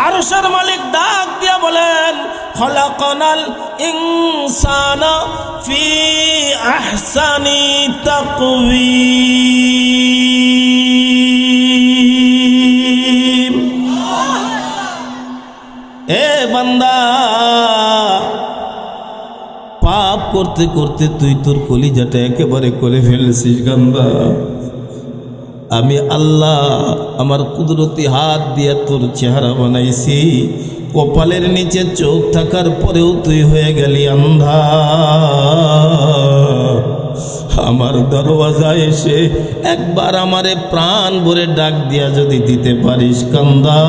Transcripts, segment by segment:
আরশের মালিক ডাক দিয়া বলেন খলাকনাল ইনসানা ফি আহসানি তাকওয়িম। এ বান্দা, পাপ করতে করতে তুই তোর কলিজাটা একেবারে করে ফেলেছিস গান্দা। আমি আল্লাহ আমার কুদরতি হাত দিয়ে তোর চেহারা বানাইছি, কপালের নিচে চোখ থাকার পরেও তুই হয়ে গেলি আন্ধা। আমার দরওয়াজায় এসে একবার আমারে প্রাণ ভরে ডাক দিয়া যদি দিতে পারিস কান্দা,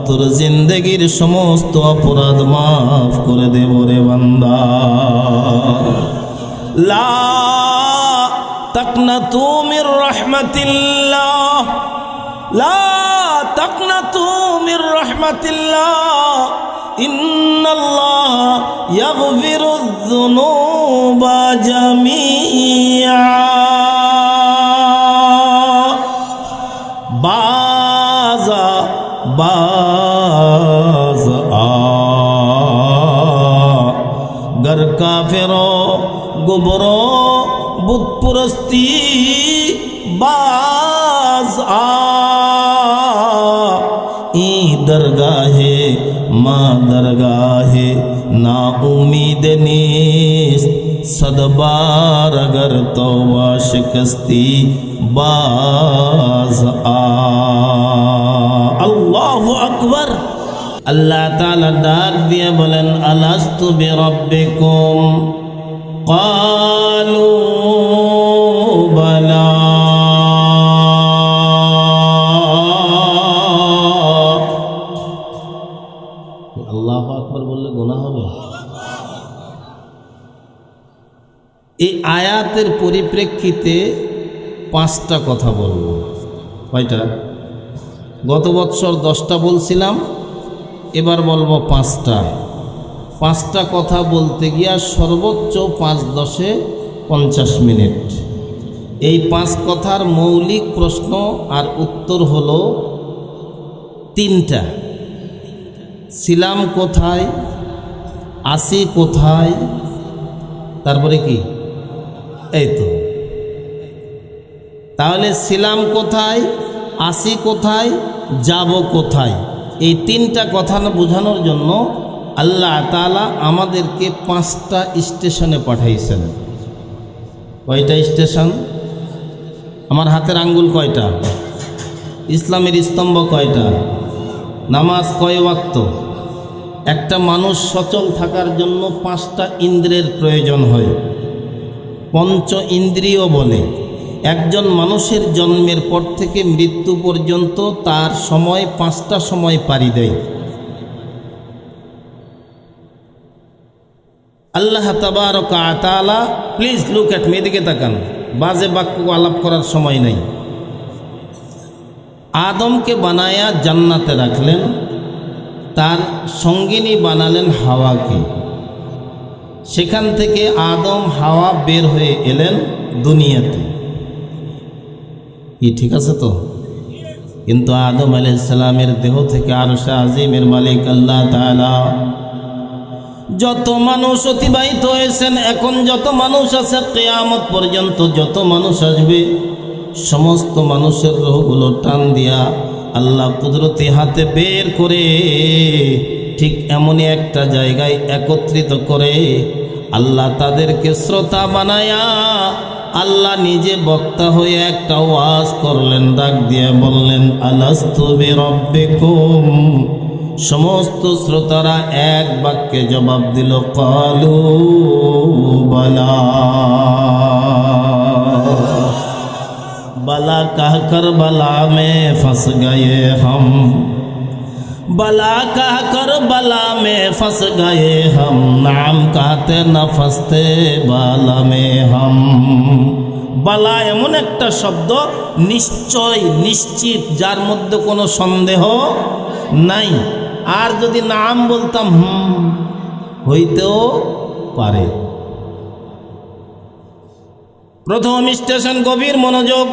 তোর জিন্দেগির সমস্ত অপরাধ মাফ করে দেব রে বান্দা। লা তাকনাতু মির রাহমাতিল্লাহ, লা তাকনাতু মির রাহমাতিল্লাহ, ইন্নাল্লাহ ইয়াগফিরুয যুনুবা জামিআ। বাজা बाज आ गर काफिरो गुबरो बुत पुरस्ती बाज आ ई दरगाहे माँ दरगाहे ना उम्मीद नीस सदबार अगर तौबा शिकस्ती बाज आ। अल्लाहु अकबर। अल्लाह ताला डाक दिया बोलेन अलस्तु बिरब्बिकुम क़ालू बला। अल्लाहु अकबर बोलले गुनाह হবে? এই আয়াতের পরিপ্রেক্ষিতে পাঁচটা কথা বলবো। কয়টা? গত বছর 10টা বলছিলাম, এবার বলবো 5টা। 5টা কথা বলতে গিয়া সর্বোচ্চ 5-10 50 মিনিট। এই 5 কথার মৌলিক প্রশ্ন আর উত্তর হলো 3টা। ছিলাম কোথায়, আসি কোথায়, তারপরে কি? এই তো। তাহলে ছিলাম কোথায়, আসি কোথায়, যাব কোথায়, এই 3টা কথা বোঝানোর জন্য আল্লাহ তাআলা আমাদেরকে 5টা স্টেশনে পাঠাইছেন। কয়টা স্টেশন? আমার হাতের আঙ্গুল কয়টা? ইসলামের স্তম্ভ কয়টা? নামাজ কয় ওয়াক্ত? একটা মানুষ সচল থাকার জন্য 5টা ইন্দ্রিয়ের প্রয়োজন হয়, পঞ্চ ইন্দ্রিয় বলে। একজন মানুষের জন্মের পর থেকে মৃত্যু পর্যন্ত তার সময় 5টা সময় পারি দেয়। আল্লাহ তাবারক ওয়া তাআলা, প্লিজ লুক এট মি, দিকে তাকান, বাজে বাক্য আলাপ করার সময় নাই। আদমকে বানায়া জান্নাতে রাখলেন, তার সঙ্গিনী বানালেন হাওয়াকে। সেখান থেকে আদম হাওয়া বের হয়ে এলেন দুনিয়াতে। কি ঠিক আছে তো? কিন্তু আদম আলাইহিস সালামের দেহ থেকে আরশে আজিমের মালিক আল্লাহ তাআলা যত মানুষ অতিবাহিত হয়েছেন, এখন যত মানুষ আছে, কিয়ামত পর্যন্ত যত মানুষ আসবে, সমস্ত মানুষের রূহগুলো টান দিয়া আল্লাহ কুদরতি হাতে বের করে ঠিক এমনই একটা জায়গায় একত্রিত করে আল্লাহ তাদেরকে শ্রোতা বানায়া আল্লাহ নিজে বক্তা হয়ে একটা ওয়াজ করলেন, ডাক দিয়ে বললেন আলাস্তু বিরাব্বিকুম। সমস্ত শ্রোতারা এক বাক্যে জবাব দিল ক্বালু বালা। बला कहकर बला में फंस गए हम, बला कहकर बला में फंस गए हम, नाम कहते न फंसते बाला में हम। বালা এমন একটা শব্দ, নিশ্চয়, নিশ্চিত, যার মধ্যে কোনো সন্দেহ নাই। আর যদি নাম বলতাম হইতেও পারে। প্রথম স্টেশন গভীর মনোযোগ,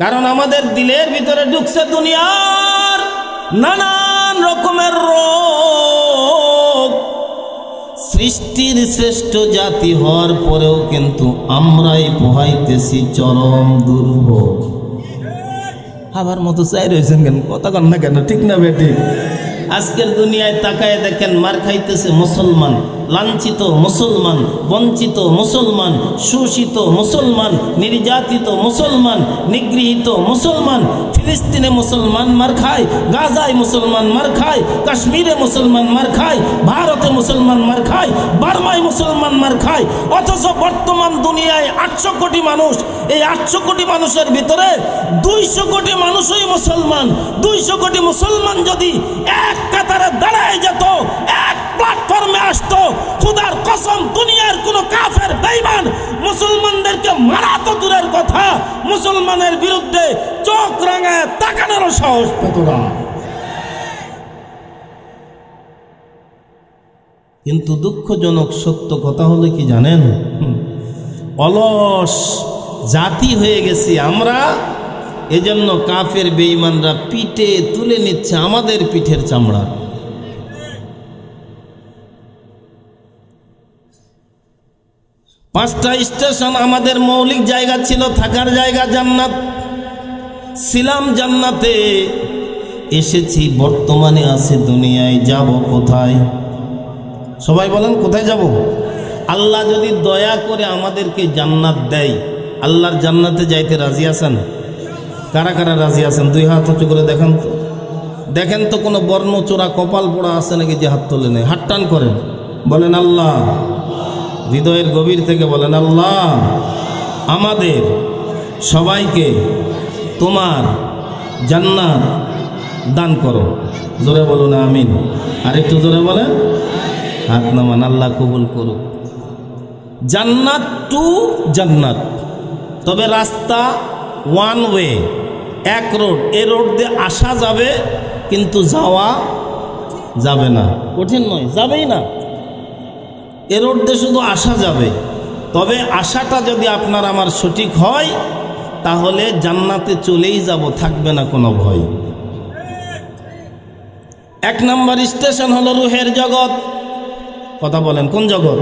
কারণ আমাদের দিলের ভিতরে ঢুকছে দুনিয়ার নানান রকমের রোগ। সৃষ্টির শ্রেষ্ঠ জাতি হওয়ার পরেও কিন্তু আমরাই পোহাইতেছি চরম দুর্ভোগ। আবার মতো চাই রয়েছেন কেন, কথা কন না কেন, ঠিক না বেটি? আজকের দুনিয়ায় তাকায় দেখেন, মার খাইতেছে মুসলমান, লাঞ্ছিত মুসলমান, বঞ্চিত মুসলমান, শোষিত মুসলমান, নির্যাতিত মুসলমান, নিগৃহীত মুসলমান। ফিলিস্তিনে মুসলমান মার খায়, গাজায় মুসলমান মার খায়, কাশ্মীরে মুসলমান মার খায়, ভারতে মুসলমান মার খায়, বার্মায় মুসলমান মার খায়। অথচ বর্তমান দুনিয়ায় 800 কোটি মানুষ, এই 800 কোটি মানুষের ভিতরে 200 কোটি মানুষই মুসলমান। 200 কোটি মুসলমান যদি এক কাতারে দাঁড়ায় যেত, এক প্ল্যাটফর্মে আসতো, খুদার কসম দুনিয়ার কোন কাফের বেঈমান মুসলমানদেরকে মারা তো দূরের কথা, মুসলমানের বিরুদ্ধে চোখ রাঙায় তাকানোর সাহস পেত না। কিন্তু দুঃখজনক সত্য কথা হলো কি জানেন, অলস জাতি হয়ে গেছি আমরা। এজন্য কাফের বেঈমানরা পিঠে তুলে নিচ্ছে আমাদের পিঠের চামড়া। পাঁচটা স্টেশন আমাদের মৌলিক জায়গা ছিল, থাকার জায়গা জান্নাত, ছিলাম জান্নাতে, এসেছি বর্তমানে আছে দুনিয়ায়, যাব কোথায়? সবাই বলেন কোথায় যাব? আল্লাহ যদি দয়া করে আমাদেরকে জান্নাত দেয়, আল্লাহর জান্নাতে যাইতে রাজি আছেন? কারা কারা রাজি আছেন? 2 হাত উঁচু করে দেখান তো, দেখেন তো কোনো বর্ণচোরা কপাল পোড়া আছে নাকি যে হাত তোলে নেই? হাত টান করেন, বলেন আল্লাহ, হৃদয়ের গভীর থেকে বলেন আল্লাহ আমাদের সবাইকে তোমার জান্নাত দান করো। জোরে বলুন আমিন। আরেকটু জোরে বলেন, হাত নামান, আল্লাহ কবুল করুক। জান্নাত টু জান্নাত, তবে রাস্তা ওয়ান ওয়ে, এক রোড। এ রোড দিয়ে আসা যাবে কিন্তু যাওয়া যাবে না। কঠিন নয়, যাবেই না। এ রোড দিয়ে শুধু আসা যাবে, তবে আশাটা যদি আপনার আমার সঠিক হয় তাহলে জান্নাতে চলেই যাব, থাকবে না কোনো ভয়। 1 নম্বর স্টেশন হলো রুহের জগৎ। কথা বলেন কোন জগৎ?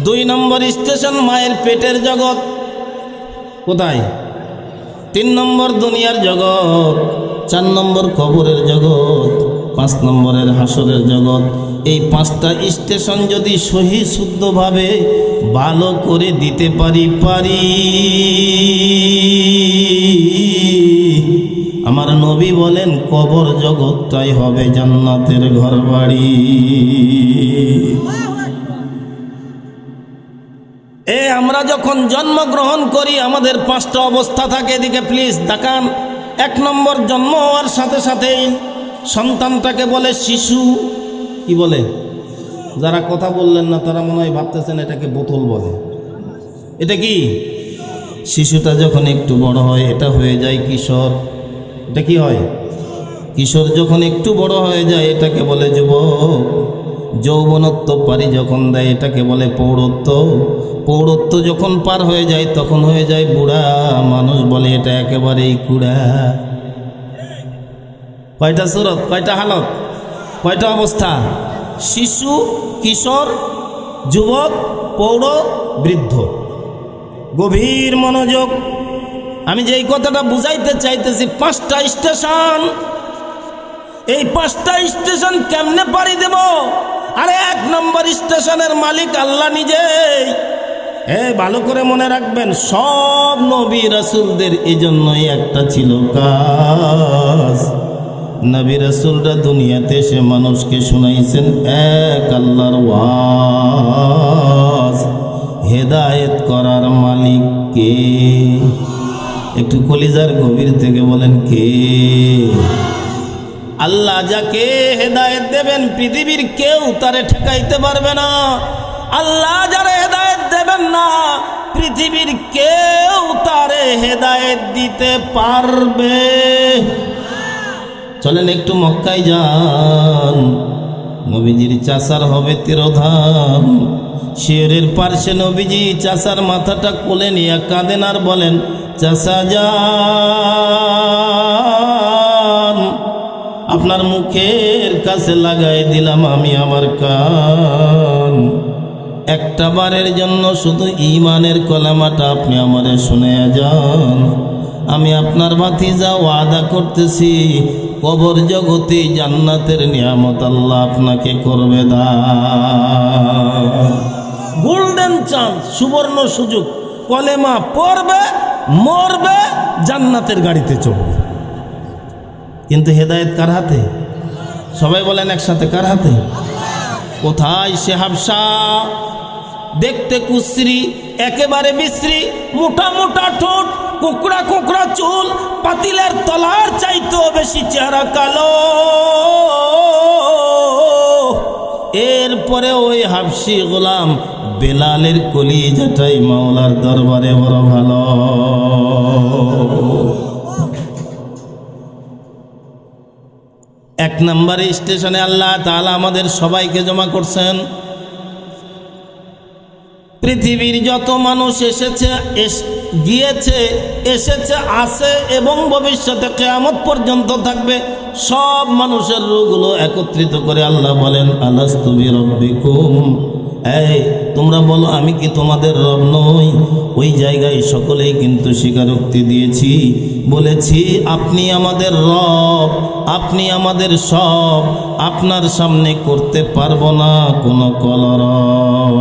2 নম্বর স্টেশন মায়ের পেটের জগৎ। কোথায়? 3 নম্বর দুনিয়ার জগৎ, 4 নম্বর কবরের জগৎ, 5 নম্বরের হাসরের জগৎ। এই 5টা স্টেশন যদি সহি শুদ্ধভাবে ভালো করে দিতে পারি আমার নবী বলেন কবর জগৎটাই হবে জান্নাতের ঘরবাড়ি। আমরা যখন জন্মগ্রহণ করি আমাদের 5টা অবস্থা থাকে। এদিকে প্লিজ তাকান। 1 নম্বর, জন্ম হওয়ার সাথে সাথেই সন্তানটাকে বলে শিশু। কি বলে? যারা কথা বললেন না তারা মনে হয় ভাবতেছেন এটাকে বোতল বলে। এটা কি? শিশুটা যখন একটু বড় হয় এটা হয়ে যায় কিশোর। এটা কি হয়? কিশোর যখন একটু বড় হয়ে যায় এটাকে বলে যুবক। যৌবনত্ব পারি যখন দেয় এটাকে বলে পৌরত্ব। পৌরত্ব যখন পার হয়ে যায় তখন হয়ে যায় বুড়া। মানুষ বলে এটা একেবারেই কুড়া। কয়টা সুরত, কয়টা হালত, কয়টা অবস্থা? শিশু, কিশোর, যুবক, পৌর, বৃদ্ধ। গভীর মনোযোগ। আমি যে এই কথাটা বুঝাইতে চাইতেছি 5টা স্টেশন। এই 5টা স্টেশন কেমনে পাড়ি দেব? আরে 1 নম্বর স্টেশনের মালিক আল্লাহ নিজেই। ভালো করে মনে রাখবেন, সব নবী রাসূলদের এজন্যই একটা ছিল কাজ। নবী রাসূলরা দুনিয়াতে এসে মানুষকে শুনাইছেন এক আল্লাহর ওয়াজ। হেদায়েত করার মালিক কে? একটু কলিজার গভীর থেকে বলেন কে? আল্লাহ যাকে হেদায়েত দেবেন পৃথিবীর কেউ তারে ঠেকাইতে পারবে না। আল্লাহ যারে হেদায়েত দেবেন না পৃথিবীর কেউ তারে হেদায়েত দিতে পারবে। চলেন একটু মক্কায় যান। নবীজির চাচার হবে তিরোধান। শিয়রের পার্শ্বে নবীজি চাচার মাথাটা কোলে নিয়ে কাঁদেন আর বলেন, চাচা যান আপনার মুখের কাছে লাগাই দিলাম আমি আমার কান। একটা বারের জন্য শুধু ঈমানের কলেমাটা আপনি আমারে শুনে যান। আমি আপনার ভাতিজা ওয়াদা করতেছি, কবর জগতে জান্নাতের নিয়ামত আল্লাহ আপনাকে করবে দান। গোল্ডেন চান্স, সুবর্ণ সুযোগ। কলেমা পড়বে, মরবে, জান্নাতের গাড়িতে চড়বে। কিন্তু হেদায়েত কার হাতে? সবাই বলেন একসাথে, কার হাতে? কোথায় সে হাবশা? দেখতে কুশ্রী, একেবারে বিশ্রী, মোটা মোটা ঠোঁট, কোকড়া কোকড়া চুল, পাতিলের তলার চাইতেও বেশি চেহারা কালো। এরপরে ওই হাবশি গোলাম বেলালের কলিজাটাই মাওলার দরবারে বড় ভালো। এক নম্বরে স্টেশনে আল্লাহ তাআলা আমাদের সবাইকে জমা করছেন। পৃথিবীর যত মানুষ এসেছে, গিয়েছে, এসেছে, আছে এবং ভবিষ্যতে কিয়ামত পর্যন্ত থাকবে, সব মানুষের রূহগুলো একত্রিত করে আল্লাহ বলেন, আলাস্তু বিরাব্বিকুম, এই তোমরা বলো আমি কি তোমাদের রব নই? ওই জায়গায় সকলেই কিন্তু স্বীকারোক্তি দিয়েছি, বলেছি আপনি আমাদের রব, আপনি আমাদের সব, আপনার সামনে করতে পারবো না কোনো কলরব।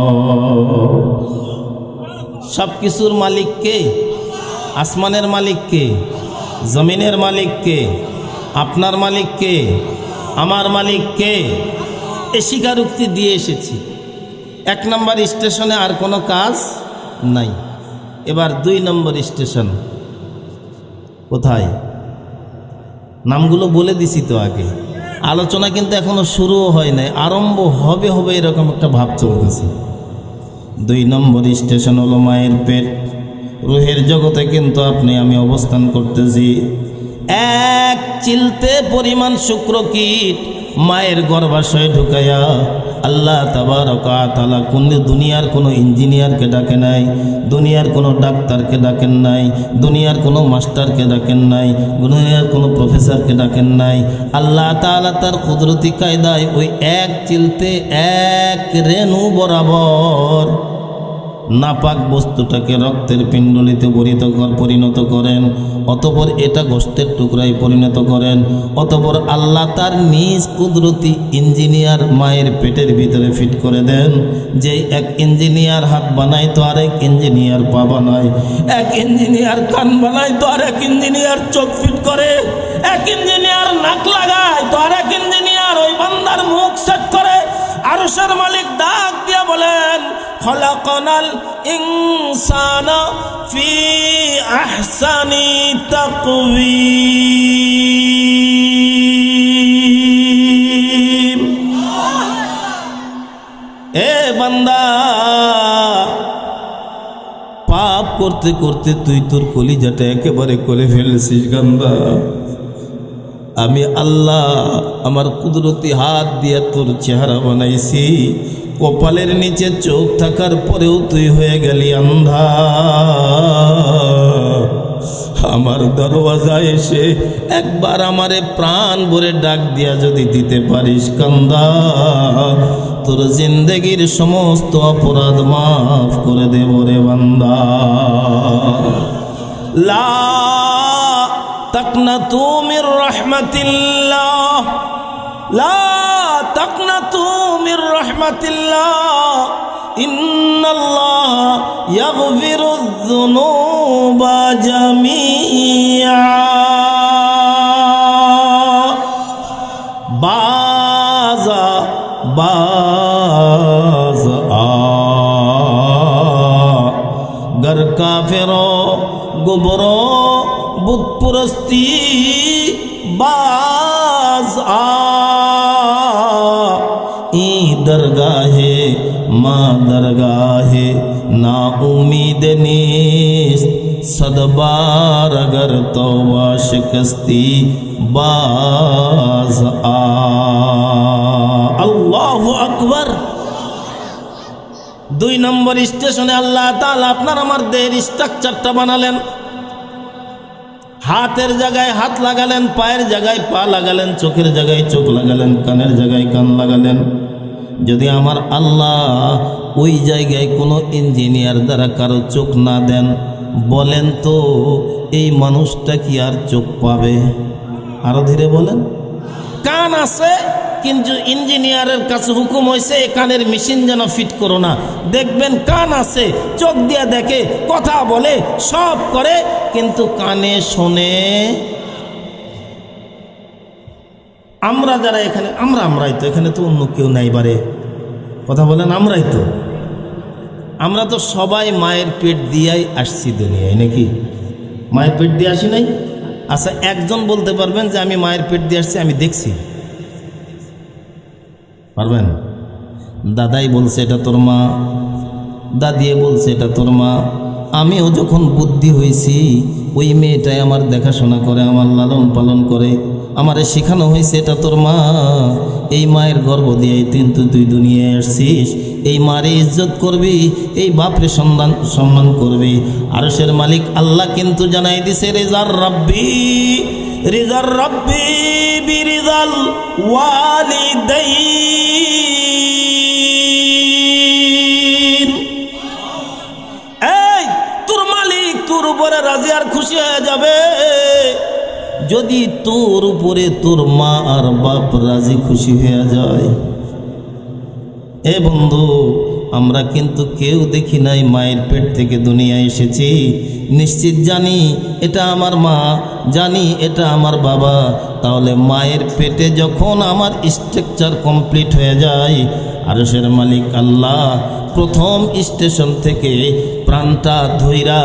সব কিছুর মালিক কে? আসমানের মালিক কে? জমিনের মালিক কে? আপনার মালিক কে? আমার মালিক কে? এ স্বীকারোক্তি দিয়ে এসেছি। এক নম্বর স্টেশনে আর কোনো কাজ নাই। এবার 2 নম্বর স্টেশন কোথায়? নামগুলো বলে দিছি তো আগে। আলোচনা কিন্তু এখনো শুরুও হয় নাই, আরম্ভ হবে হবে এরকম একটা ভাব চলতেছে। 2 নম্বর স্টেশন হলো মায়ের পেট। রুহের জগতে কিন্তু আপনি আমি অবস্থান করতেছি। এক চিলতে পরিমাণ শুক্রকীট মায়ের গর্ভাশয়ে ঢুকাইয়া আল্লাহ তাবারক ওয়া তাআলা কোন দুনিয়ার কোনো ইঞ্জিনিয়ারকে ডাকে নাই, দুনিয়ার কোনো ডাক্তারকে ডাকেন নাই, দুনিয়ার কোনো মাস্টারকে ডাকেন নাই, দুনিয়ার কোনো প্রফেসরকে ডাকেন নাই। আল্লাহ তাআলা তার কুদরতি কায়দায় ওই এক চিলতে এক রেণু বরাবর নাপাক বস্তুটাকে রক্তের পিণ্ডলিতে পরিণত করেন, অতঃপর এটা গোশতের টুকরায় পরিণত করেন, অতঃপর আল্লাহ তার নিজ কুদরতি ইঞ্জিনিয়ার মায়ের পেটের ভিতরে ফিট করে দেন। যে এক ইঞ্জিনিয়ার হাত বানায় তো আরেক ইঞ্জিনিয়ার পা বানায়, এক ইঞ্জিনিয়ার কান বানায় তো আরেক ইঞ্জিনিয়ার চোখ ফিট করে, এক ইঞ্জিনিয়ার নাক লাগায় তো আরেক ইঞ্জিনিয়ার ওই বান্দার মুখ সেট করে। আরশের মালিক ডাক দিয়া বলেন, খলাকনাল ইনসানা ফি আহসানি তাকওয়িম। এ বান্দা, পাপ করতে করতে তুই তোর কলিজাটা একেবারে করে ফেলেছিস গান্দা। আমি আল্লাহ আমার কুদরতি হাত দিয়ে তোর চেহারা বানাইছি, কপালের নিচে চোখ থাকার পরেও তুই হয়ে গেলি আন্ধা। আমার দরওয়াজায় এসে একবার আমারে প্রাণ ভরে ডাক দিয়া যদি দিতে পারিস কান্দা, তোর জিন্দেগির সমস্ত অপরাধ মাফ করে দেব রে বান্দা। লা তাকনাতু মির রাহমাতিল্লাহ, লা তাকনাতু মির রাহমাতিল্লাহ, ইন্নাল্লাহ ইয়াগফিরুয যুনুবা জামিআ। বাজা বাজা गर काफिरो गुबरो बुत पुरस्ती बाज ई दरगाहे माँ दरगाहे ना उम्मीद नीस सदबार अगर तौबा शिकस्ती बाज अल्लाहु अकबर। 2 নম্বর স্টেশনে আল্লাহ তাআলা আপনার আমার দেহের স্ট্রাকচারটা বানালেন। হাতের জায়গায় হাত লাগালেন, পায়ের জায়গায় পা লাগালেন, চোখের জায়গায় চোখ লাগালেন, কানের জায়গায় কান লাগালেন। যদি আমার আল্লাহ ওই জায়গায় কোনো ইঞ্জিনিয়ার দ্বারা কারো চোখ না দেন, বলেন তো এই মানুষটা কি আর চোখ পাবে? আরো ধীরে বলেন। কান আছে, কিন্তু ইঞ্জিনিয়ারের কাছে হুকুম হয়েছে এই কানের মেশিন যেন ফিট করো না। দেখবেন কান আছে, চোখ দিয়ে দেখে, কথা বলে, সব করে, কিন্তু কানে শোনে। আমরা যারা এখানে, আমরাই তো এখানে, তো অন্য কেউ নাই বারে, কথা বলেন, আমরা তো সবাই মায়ের পেট দিয়েই আসছি দুনিয়ায়, নাকি? মায়ের পেট দিয়ে আসি নাই? আচ্ছা, একজন বলতে পারবেন যে আমি মায়ের পেট দিয়ে আসছি, আমি দেখছি? পারবেন? দাদাই বলছে এটা তোর মা, দাদিয়ে বলছে এটা তোর মা। আমিও যখন বুদ্ধি হয়েছি, ওই মেয়েটাই আমার দেখাশোনা করে, আমার লালন পালন করে, আমারে শেখানো হয়েছে এটা তোর মা। এই মায়ের গর্ভ দিয়ে কিন্তু তুই দুনিয়ায় আসছিস, এই মারে ইজ্জত করবি, এই বাপরে সম্মান করবি। আরশের মালিক আল্লাহ কিন্তু জানাই দিছে, রিজার রব্বি বিরিজাল ওয়ালিদাইন। এই তোর মালিক তোর উপরে রাজি আর খুশি হয়ে যাবে যদি তোর উপরে তোর মা আর বাপ রাজি খুশি হয়ে যায়। এ বন্ধু, আমরা কিন্তু কেউ দেখি নাই মায়ের পেট থেকে দুনিয়ায় এসেছি, নিশ্চিত জানি এটা আমার মা, জানি এটা আমার বাবা। তাহলে মায়ের পেটে যখন আমার স্ট্রাকচার কমপ্লিট হয়ে যায়, আরশের মালিক আল্লাহ প্রথম স্টেশন থেকে প্রাণটা ধইরা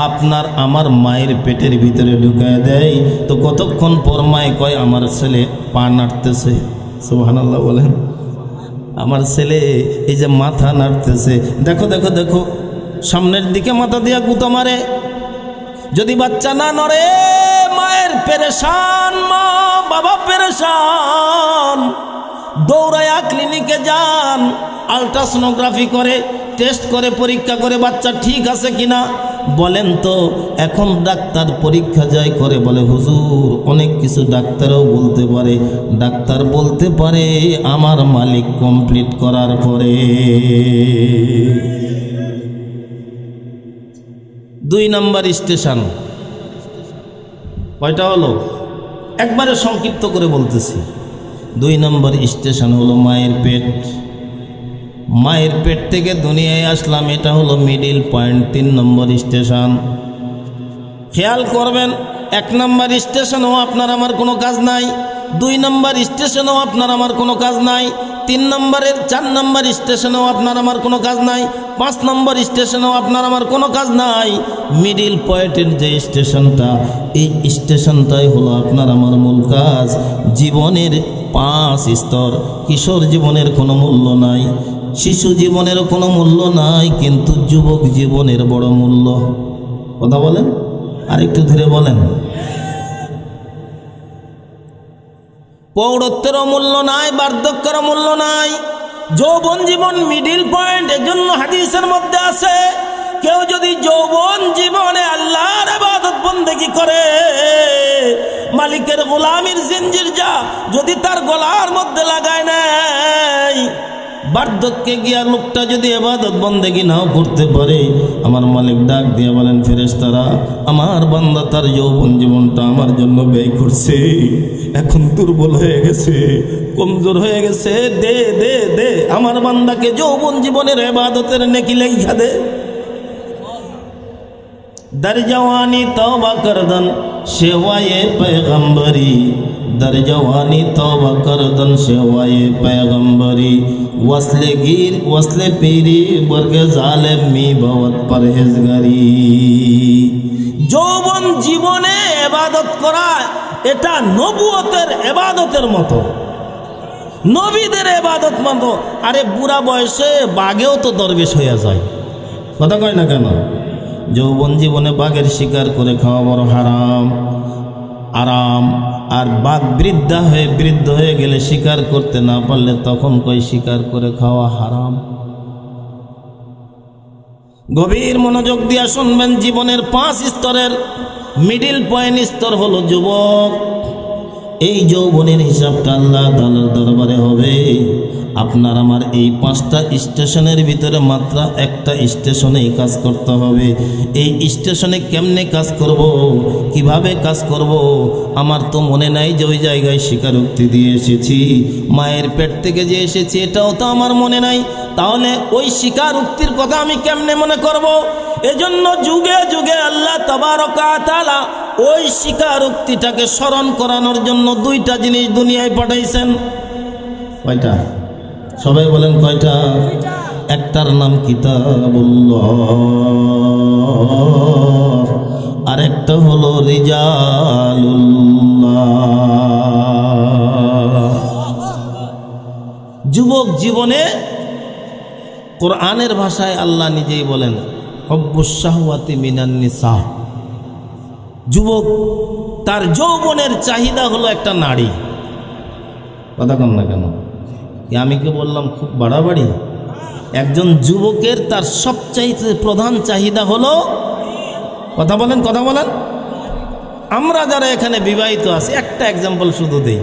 আপনার আমার মায়ের পেটের ভিতরে ঢুকায় দেয়। তো কতক্ষণ পর মায়ে কয়, আমার ছেলে পা নাড়তেছে। সুবহানাল্লাহ বলেন। আমার ছেলে এই যে মাথা নাড়তেছে, দেখো দেখো দেখো, সামনের দিকে মাথা দিয়া গুঁতো মারে। যদি বাচ্চা না নড়ে, মায়ের পেরেশান, মা বাবা পেরেশান। দৌড়ায়া ক্লিনিকে যান, আলট্রাসোনোগ্রাফি করে, টেস্ট করে, পরীক্ষা করে বাচ্চা ঠিক আছে কিনা। বলেন তো, এখন ডাক্তার পরীক্ষা যায় করে, বলে হুজুর অনেক কিছু ডাক্তারও বলতে পারে, ডাক্তার বলতে পারে আমার মালিক কমপ্লিট করার পরে। 2 নম্বর স্টেশন কয়টা হলো? একবারে সংক্ষিপ্ত করে বলতেছি। 2 নম্বর স্টেশন হলো মায়ের পেট। মায়ের পেট থেকে দুনিয়ায় আসলাম, এটা হলো মিডিল পয়েন্ট, 3 নম্বর স্টেশন। খেয়াল করবেন, 1 নম্বর স্টেশনেও আপনার আমার কোনো কাজ নাই, 2 নম্বর স্টেশনেও আপনার আমার কোনো কাজ নাই, 3 নম্বরের 4 নম্বর স্টেশনেও আপনার আমার কোনো কাজ নাই, 5 নম্বর স্টেশনেও আপনার আমার কোনো কাজ নাই। মিডিল পয়েন্টের যে স্টেশনটা, এই স্টেশনটাই হলো আপনার আমার মূল কাজ। জীবনের 5 স্তর। কিশোর জীবনের কোনো মূল্য নাই, শিশু জীবনের কোনো মূল্য নাই, কিন্তু যুবক জীবনের বড় মূল্য। কথা বলেন, আর একটু ধীরে বলেন। প্রৌঢ়ত্বেরও মূল্য নাই, বার্ধক্যেরও মূল্য নাই, যৌবন জীবন মিডিল পয়েন্ট। এজন্য হাদিসের মধ্যে আছে, কেউ যদি যৌবন জীবনে আল্লাহর ইবাদত বন্দেগী করে, মালিকের গোলামির জিঞ্জির যা যদি তার গলার মধ্যে লাগায় নাই, বার্ধক্যে গিয়া লোকটা যদি ইবাদত বন্দেগী নাও করতে পারে, আমার মালিক ডাক দিয়ে বলেন, ফেরেশতারা আমার বান্দা তার যৌবন জীবনটা আমার জন্য ব্যয় করছে, এখন দুর্বল হয়ে গেছে, কমজোর হয়ে গেছে, দে দে দে আমার বান্দাকে যৌবন জীবনের ইবাদতের নেকি লেখা দে। दर जवानी तौबा करदन शेवाए पैगंबरी, दर जवानी तौबा करदन शेवाए पैगंबरी, वसले गिर वसले पीरी बर्गे जालेम मी भवत परहेजगारी। যৌবন জীবনে ইবাদত করা এটা নবুয়তের ইবাদতের মতো, নবীদের ইবাদত মতো। আরে বুড়া বয়সে বাঘেও তো দরবেশ হয়ে যায়, কথা কয় না কেন? যৌবন জীবনে বাঘের শিকার করে খাওয়া বড় হারাম, আরাম। আর বাঘ বৃদ্ধ হয়ে গেলে শিকার করতে না পারলে তখন কই শিকার করে খাওয়া হারাম। গভীর মনোযোগ দিয়া শুনবেন, জীবনের 5 স্তরের মিডিল পয়েন্ট স্তর হলো যুবক। এই যৌবনের হিসাবটা আল্লাহ তাআলার দরবারে হবে। আপনার আমার এই 5টা স্টেশনের ভিতরে মাত্র একটা স্টেশনেই কাজ করতে হবে। এই স্টেশনে কেমনে কাজ করব, কিভাবে কাজ করব, আমার তো মনে নাই যে ওই জায়গায় স্বীকারোক্তি দিয়ে এসেছি, মায়ের পেট থেকে যে এসেছি এটাও তো আমার মনে নাই। তাহলে ওই স্বীকারোক্তির কথা আমি কেমনে মনে করব? এজন্য যুগে যুগে আল্লাহ তাবারকা ওয়া তাআলা ওই স্বীকারোক্তিটাকে স্মরণ করানোর জন্য 2টা জিনিস দুনিয়ায় পাঠাইছেন। কয়টা? সবাই বলেন কয়টা? একটার নাম কিতাবুল্লাহ, আর একটা হলো রিজালুল্লাহ। যুবক জীবনে কোরআনের ভাষায় আল্লাহ নিজেই বলেন হুব্বুশ শাহওয়াতি মিনান নিসা। যুবক তার যৌবনের চাহিদা হলো একটা নারী। কথা কম না কেন? আমি কি বললাম খুব বাড়াবাড়ি? একজন যুবকের তার সবচাইতে প্রধান চাহিদা হলো, কথা বলেন কথা বলেন, আমরা যারা এখানে বিবাহিত আছি একটা এক্সাম্পল শুধু দেই।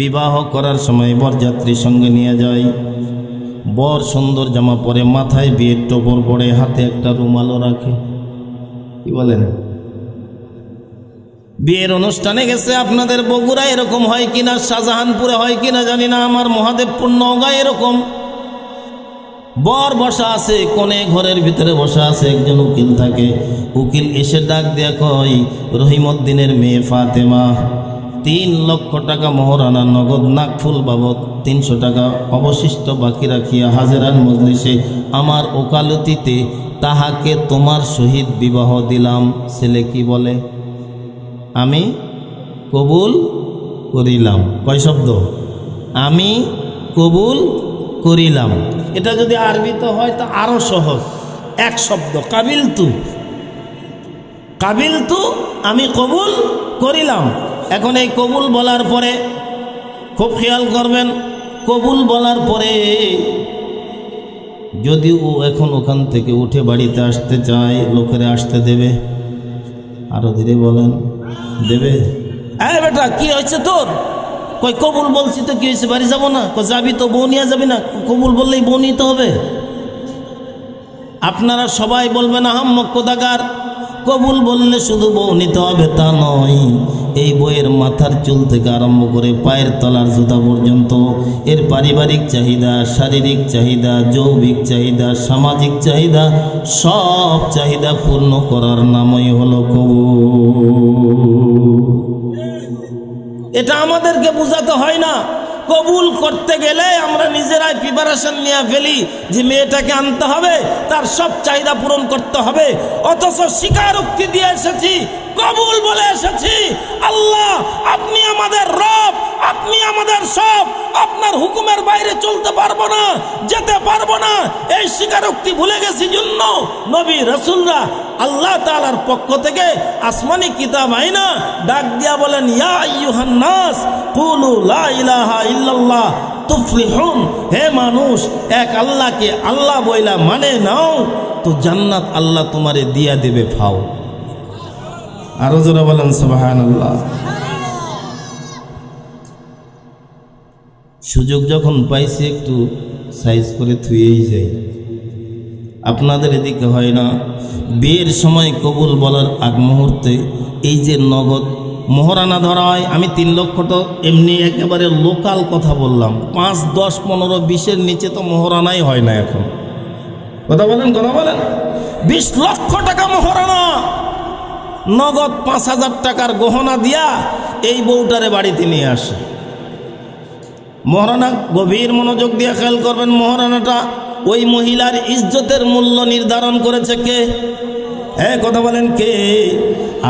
বিবাহ করার সময় বরযাত্রীর সঙ্গে নিয়ে যায়, বর সুন্দর জামা পরে, মাথায় বিয়ের টোপর পরে, হাতে একটা রুমালও রাখে। কি বলেন? বিয়ের অনুষ্ঠানে গেছে, আপনাদের বগুড়া এরকম হয় কিনা, শাহজাহানপুরে হয় কিনা জানি না, আমার মহাদেবপুর নওগাঁ এরকম। বর বসা আছে কোণে, ঘরের ভিতরে বসা আছে, একজন উকিল থাকে। উকিল এসে ডাক দেয়া কয়, রহিমউদ্দিনের মেয়ে ফাতেমা 3 লক্ষ টাকা মোহরানা নগদ নাকফুল বাবদ 300 টাকা অবশিষ্ট বাকি রাখিয়া হাজেরান মজলিসে আমার ওকালতিতে তাহাকে তোমার সহিত বিবাহ দিলাম। ছেলে কি বলে? আমি কবুল করিলাম। কয় শব্দ? আমি কবুল করিলাম। এটা যদি আরবিতে হয় তো আরো সহজ, এক শব্দ, কাবিলতু। কাবিলতু, আমি কবুল করিলাম। এখন এই কবুল বলার পরে খুব খেয়াল করবেন, কবুল বলার পরে যদি ও এখন ওখান থেকে উঠে বাড়িতে আসতে চায়, লোকেরা আসতে দেবে? আরো ধীরে বলেন, দেবে? এই বেটা কি হয়েছে তোর? কই কবুল বলছি তো কি হয়েছে, বাড়ি যাবো না? যাবি তো, বউ নিয়ে যাবি না? কবুল বললেই বউ নিতে হবে? আপনারা সবাই বলবেন আহাম্মক কোদাগার, কবুল বললে শুধু বউ নিতে হবে তা নয়। এই বইয়ের মাথার চুল থেকে আরম্ভ করে পায়ের তলার জুতা পর্যন্ত এর পারিবারিক চাহিদা, শারীরিক চাহিদা, যৌবিক চাহিদা, সামাজিক চাহিদা, সব চাহিদা পূর্ণ করার নামই হলো কবুল। এটা আমাদেরকে বোঝাতে হয় না। কবুল করতে গেলে আমরা নিজেরাই প্রিপারেশন নিয়ে ফেলি যে মেয়েটাকে আনতে হবে, তার সব চাহিদা পূরণ করতে হবে, অথচ স্বীকারোক্তি দিয়ে এসেছি, কবুল বলে এসেছি। আল্লাহ আপনি আমাদের রব, আপনি আমাদের সব, আপনার হুকুমের বাইরে চলতে পারবো না, যেতে পারবো না, এই স্বীকারোক্তি ভুলে গেছি। জন্য নবী রাসূলরা আল্লাহ তাআলার পক্ষ থেকে আসমানি কিতাব আইনা ডাক দিয়া বলেন, ইয়া আইয়ুহান নাস কুলু লা ইলাহা ইল্লাল্লাহ তুফলিহুন। হে মানুষ, এক আল্লাহকে আল্লাহ বইলা মানে নাও তো জান্নাত আল্লাহ তোমারে দিয়া দেবে ফাও। আরো জোরে বলেন সুবহানাল্লাহ। সুযোগ যখন পাইছি একটু সাইজ করে থুয়েই যাই। আপনাদের এদিকে হয় না? বিয়ের সময় কবুল বলার আগ মুহূর্তে এই যে নগদ মোহরানা ধরা হয়, আমি 3 লক্ষ তো এমনি একেবারে লোকাল কথা বললাম, 5, 10, 15, 20-এর নিচে তো মোহরানাই হয় না এখন। কথা বলেন কথা বলেন। 20 লক্ষ টাকা মোহরানা, নগদ 5,000 টাকার গহনা দিয়া এই বউটারে বাড়িতে নিয়ে আসে। মোহরানা গভীর মনোযোগ দিয়ে খেয়াল করবেন, মোহরানাটা ওই মহিলার ইজ্জতের মূল্য নির্ধারণ করেছে কে? হ্যাঁ কথা বলেন কে?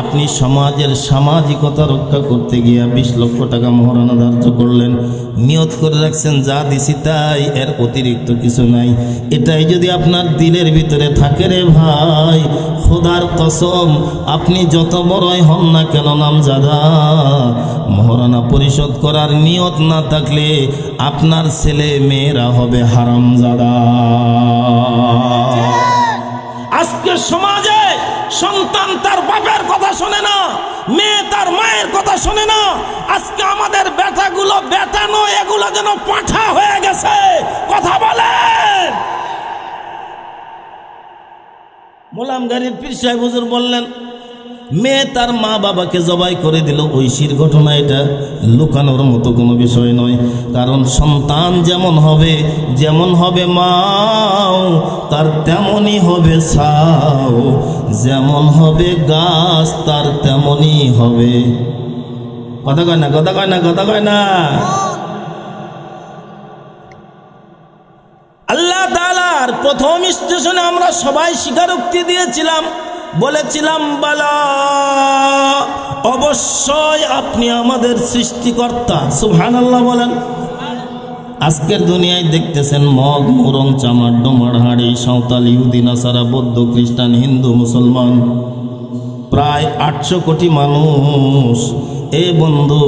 আপনি সমাজের সামাজিকতা রক্ষা করতে গিয়া 20 লক্ষ টাকা মোহরানা ধার্য করলেন, নিয়ত করে রাখছেন যা দিছি তাই, এর অতিরিক্ত কিছু নাই। এটাই যদি আপনার দিলের ভিতরে থাকে রে ভাই, খোদার কসম আপনি যত বড়ই হন না কেন নামজাদা, মোহরানা পরিশোধ করার নিয়ত না থাকলে আপনার ছেলে মেয়েরা হবে হারামজাদা। আজকে সমাজে সন্তান তার বাপের কথা শোনে না, মেয়ে তার মায়ের কথা শোনে না। আজকে আমাদের বেটাগুলো বেটা নয়, এগুলো যেন পাঁঠা হয়ে গেছে। কথা বলেন। মোলাম গাড়ির পীর সাহেব হুজুর বললেন, মেয়ে তার মা বাবাকে জবাই করে দিল, ঐশীর ঘটনা। এটা লুকানোর মতো কোনো বিষয় নয়, কারণ সন্তান যেমন হবে মাও, তার তেমনই হবে ছাও, যেমন হবে গাছ তার তেমনই হবে। কথা কয় না, কথা কয় না, কথা কয় না। আল্লাহ তাআলার প্রথম স্টেশনে আমরা সবাই স্বীকারোক্তি দিয়েছিলাম, বলেছিলাম বালা, অবশ্যই আপনি আমাদের সৃষ্টিকর্তা। সুবহানাল্লাহ বলেন। আজকের দুনিয়ায় দেখতেছেন মগ, মোরং, চামার, ডোমার, হাঁড়ি, সাঁওতাল, ইহুদি, নাসারা, বৌদ্ধ, খ্রিস্টান, হিন্দু, মুসলমান, প্রায় 800 কোটি মানুষ। এ বন্ধু,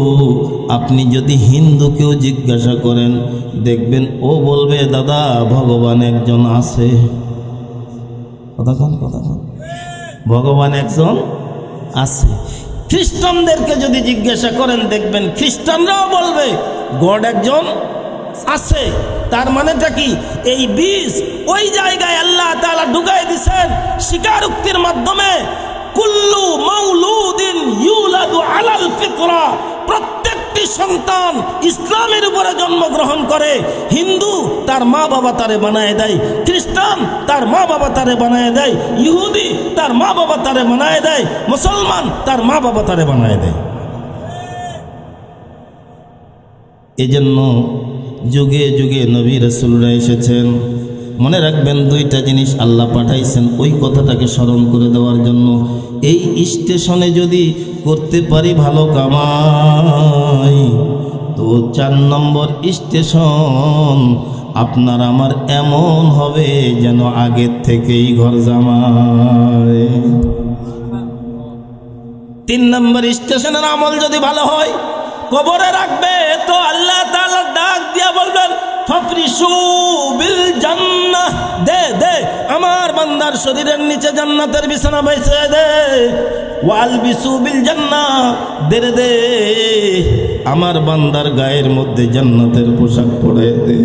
আপনি যদি হিন্দুকেও জিজ্ঞাসা করেন, দেখবেন ও বলবে দাদা ভগবান একজন আছে। কথা কন, কথা কন, ভগবান একজন আছে। খ্রিস্টানদেরকে যদি জিজ্ঞাসা করেন, দেখবেন খ্রিস্টানরাও বলবে গড একজন আছে। তার মানেটা কি? এই বীজ ওই জায়গায় আল্লাহ তাআলা ঢুকাই দিয়েছেন স্বীকারোক্তির মাধ্যমে। কুল্লু মাউলুদিন ইউলাদু আলাল ফিতরা, প্রত্যেকটি সন্তান ইসলামের উপরে জন্মগ্রহণ করে। হিন্দু তার মা বাবা তারে বানায় দেয়, খ্রিস্টান তার মা বাবা তারে বানায় দেয়, ইহুদি তার মা বাবা তারে বানায় দেয়, মুসলমান তার মা বাবা তারে বানায় দেয়। এজন্য যুগে যুগে নবী রাসূলরা এসেছেন। মনে রাখবেন, 2টা জিনিস আল্লাহ পাঠাইছেন ওই কথাটাকে স্মরণ করে দেওয়ার জন্য। এই স্টেশনে যদি করতে পারি ভালো কামাই, তো 4 নম্বর স্টেশন আপনার আমার এমন হবে যেন আগের থেকেই ঘর জামাই। 3 নম্বর স্টেশনের আমল যদি ভালো হয়, কবরে রাখবে তো আল্লাহ তাআলা ডাক দিয়া বলবেন, ফাফরিশু বিল জান্নাহ, দে দে আমার বান্দার শরীরের নিচে জান্নাতের বিছানা বিছিয়ে দে। ওয়ালবিসু বিল জান্নাহ, দে দে আমার বান্দার গায়ের মধ্যে জান্নাতের পোশাক পরায় দে।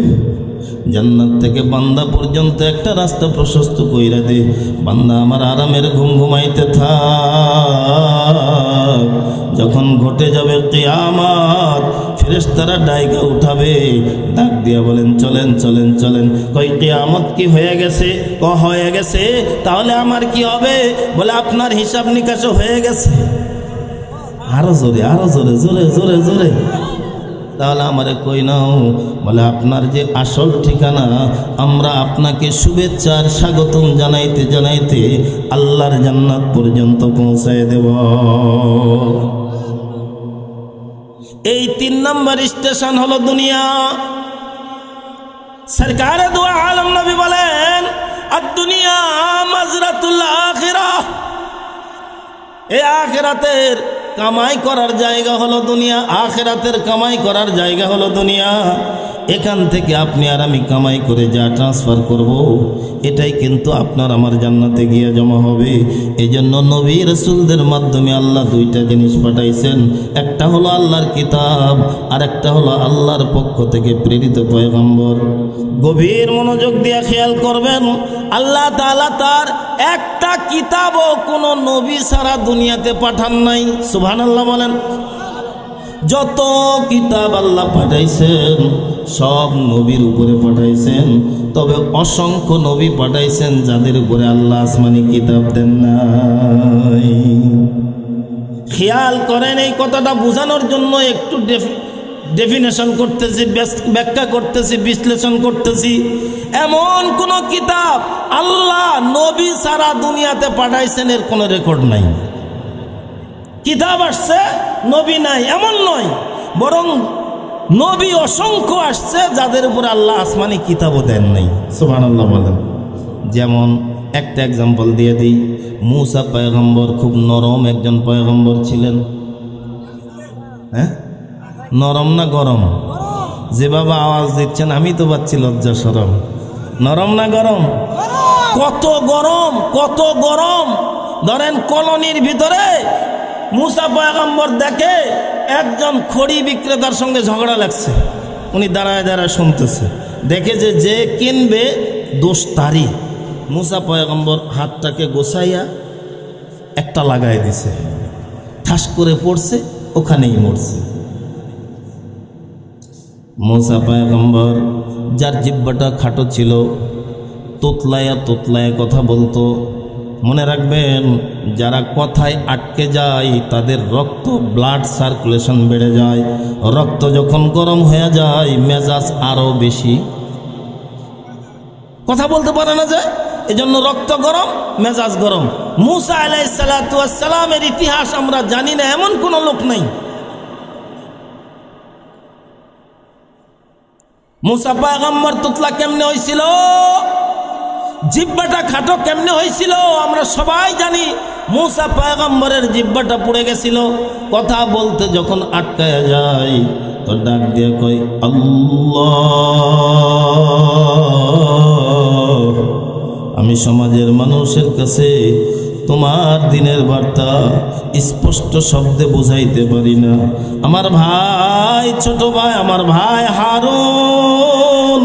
জান্নাত থেকে বান্দা পর্যন্ত একটা রাস্তা প্রশস্ত কইরা দে। বান্দা আমার আরামের ঘুম ঘুমাইতে থাক। যখন ঘটে যাবে কিয়ামত, ফেরেশতারা ডাইকা উঠাবে, ডাক দিয়া বলেন চলেন চলেন চলেন। কই কিয়ামত কি হয়ে গেছে? হয়ে গেছে। তাহলে আমার কি হবে? বলে আপনার হিসাব নিকাশ হয়ে গেছে। আরো জোরে, আরো জোরে, জোরে জোরে জোরে। তাহলে আমারে কই নাও। বলে আপনার যে আসল ঠিকানা, আমরা আপনাকে শুভেচ্ছার স্বাগতম জানাইতে জানাইতে আল্লাহর জান্নাত পর্যন্ত পৌঁছায় দেব। এই 3 নম্বর স্টেশন হলো দুনিয়া। সরকারে দু আলম নবী বলেন, আদ-দুনিয়া মাজরাতুল আখিরাহ, এই আখিরাতের কামাই করার জায়গা হলো দুনিয়া। আখিরাতের কামাই করার জায়গা হলো দুনিয়া। এখান থেকে আপনি আর আমি কামাই করে যা ট্রান্সফার করব, এটাই কিন্তু আপনার আমার জান্নাতে গিয়ে জমা হবে। এই জন্য নবী রাসূলদের মাধ্যমে আল্লাহ 2টা জিনিস পাঠাইছেন। একটা হলো আল্লাহর কিতাব, আর একটা হলো আল্লাহর পক্ষ থেকে প্রেরিত পয়গম্বর। গভীর মনোযোগ দিয়ে খেয়াল করবেন, আল্লাহ তাআলা তার একটা কিতাবও কোনো নবী ছাড়া দুনিয়াতে পাঠান নাই। সুবহানাল্লাহ বলেন। যত কিতাব আল্লাহ পাঠাইছেন সব নবীর উপরে পাঠাইছেন, তবে অসংখ্য নবী পাঠাইছেন যাদের উপরে আল্লাহ আসমানি কিতাব দেন নাই। খেয়াল করেন, এই কথাটা বোঝানোর জন্য একটু ডেফিনেশন করতেছি, ব্যাখ্যা করতেছি, বিশ্লেষণ করতেছি। এমন কোন কিতাব আল্লাহ নবী সারা দুনিয়াতে পাঠাইছেন এর কোনো রেকর্ড নাই। কিতাব আসছে, নবী নাই এমন নয়, বরং নবী অসংখ্য আসছে যাদের উপর আল্লাহ আসমানি কিতাবও দেন নাই। সুবহানাল্লাহ বলেন। যেমন একটা এক্সাম্পল দিয়ে দিই, মূসা পয়গম্বর খুব নরম একজন পয়গম্বর ছিলেন। হ্যাঁ, নরম না গরম? যে বাবা আওয়াজ দিচ্ছেন আমি তো পাচ্ছি লজ্জা শরম। নরম না গরম? কত গরম, কত গরম। ধরেন কলোনির ভিতরে মুসা পয়গম্বর দেখে একজন খড়ি বিক্রেতার সঙ্গে ঝগড়া লাগছে, উনি দাঁড়ায় দাঁড়ায় শুনতেছে, দেখে যে কিনবে দোষ তারই। মুসা পয়গম্বর হাতটাকে গোছাইয়া একটা লাগাই দিছে, ঠাস করে পড়ছে, ওখানেই মরছে। মুসা পয়গম্বর যার জিহ্বাটা খাটো ছিল, তোতলায়া তোতলায়া কথা বলতো। মনে রাখবেন, যারা কথায় আটকে যায় তাদের রক্ত ব্লাড সার্কুলেশন বেড়ে যায়। রক্ত যখন গরম হয়ে যায় মেজাজ আরো বেশি, কথা বলতে পারে না যায়, এজন্য রক্ত গরম, মেজাজ গরম। মুসা আলাইহিস সালাতু ওয়াস সালামের ইতিহাস আমরা জানি না, এমন কোন লোক নাই। মুসা পয়গম্বর তুতলা কেমনে হয়েছিল, জিহ্বাটা খাটো কেমনে হয়েছিল, আমরা সবাই জানি। মুসা পয়গম্বরের জিহ্বাটা পুড়ে গেছিল, কথা বলতে যখন আটকায়া যায় তো ডাক দিয়ে কই আল্লাহ, আমি সমাজের মানুষের কাছে তোমার দিনের বার্তা স্পষ্ট শব্দে বুঝাইতে পারি না। আমার ভাই, ছোট ভাই, আমার ভাই হারুন,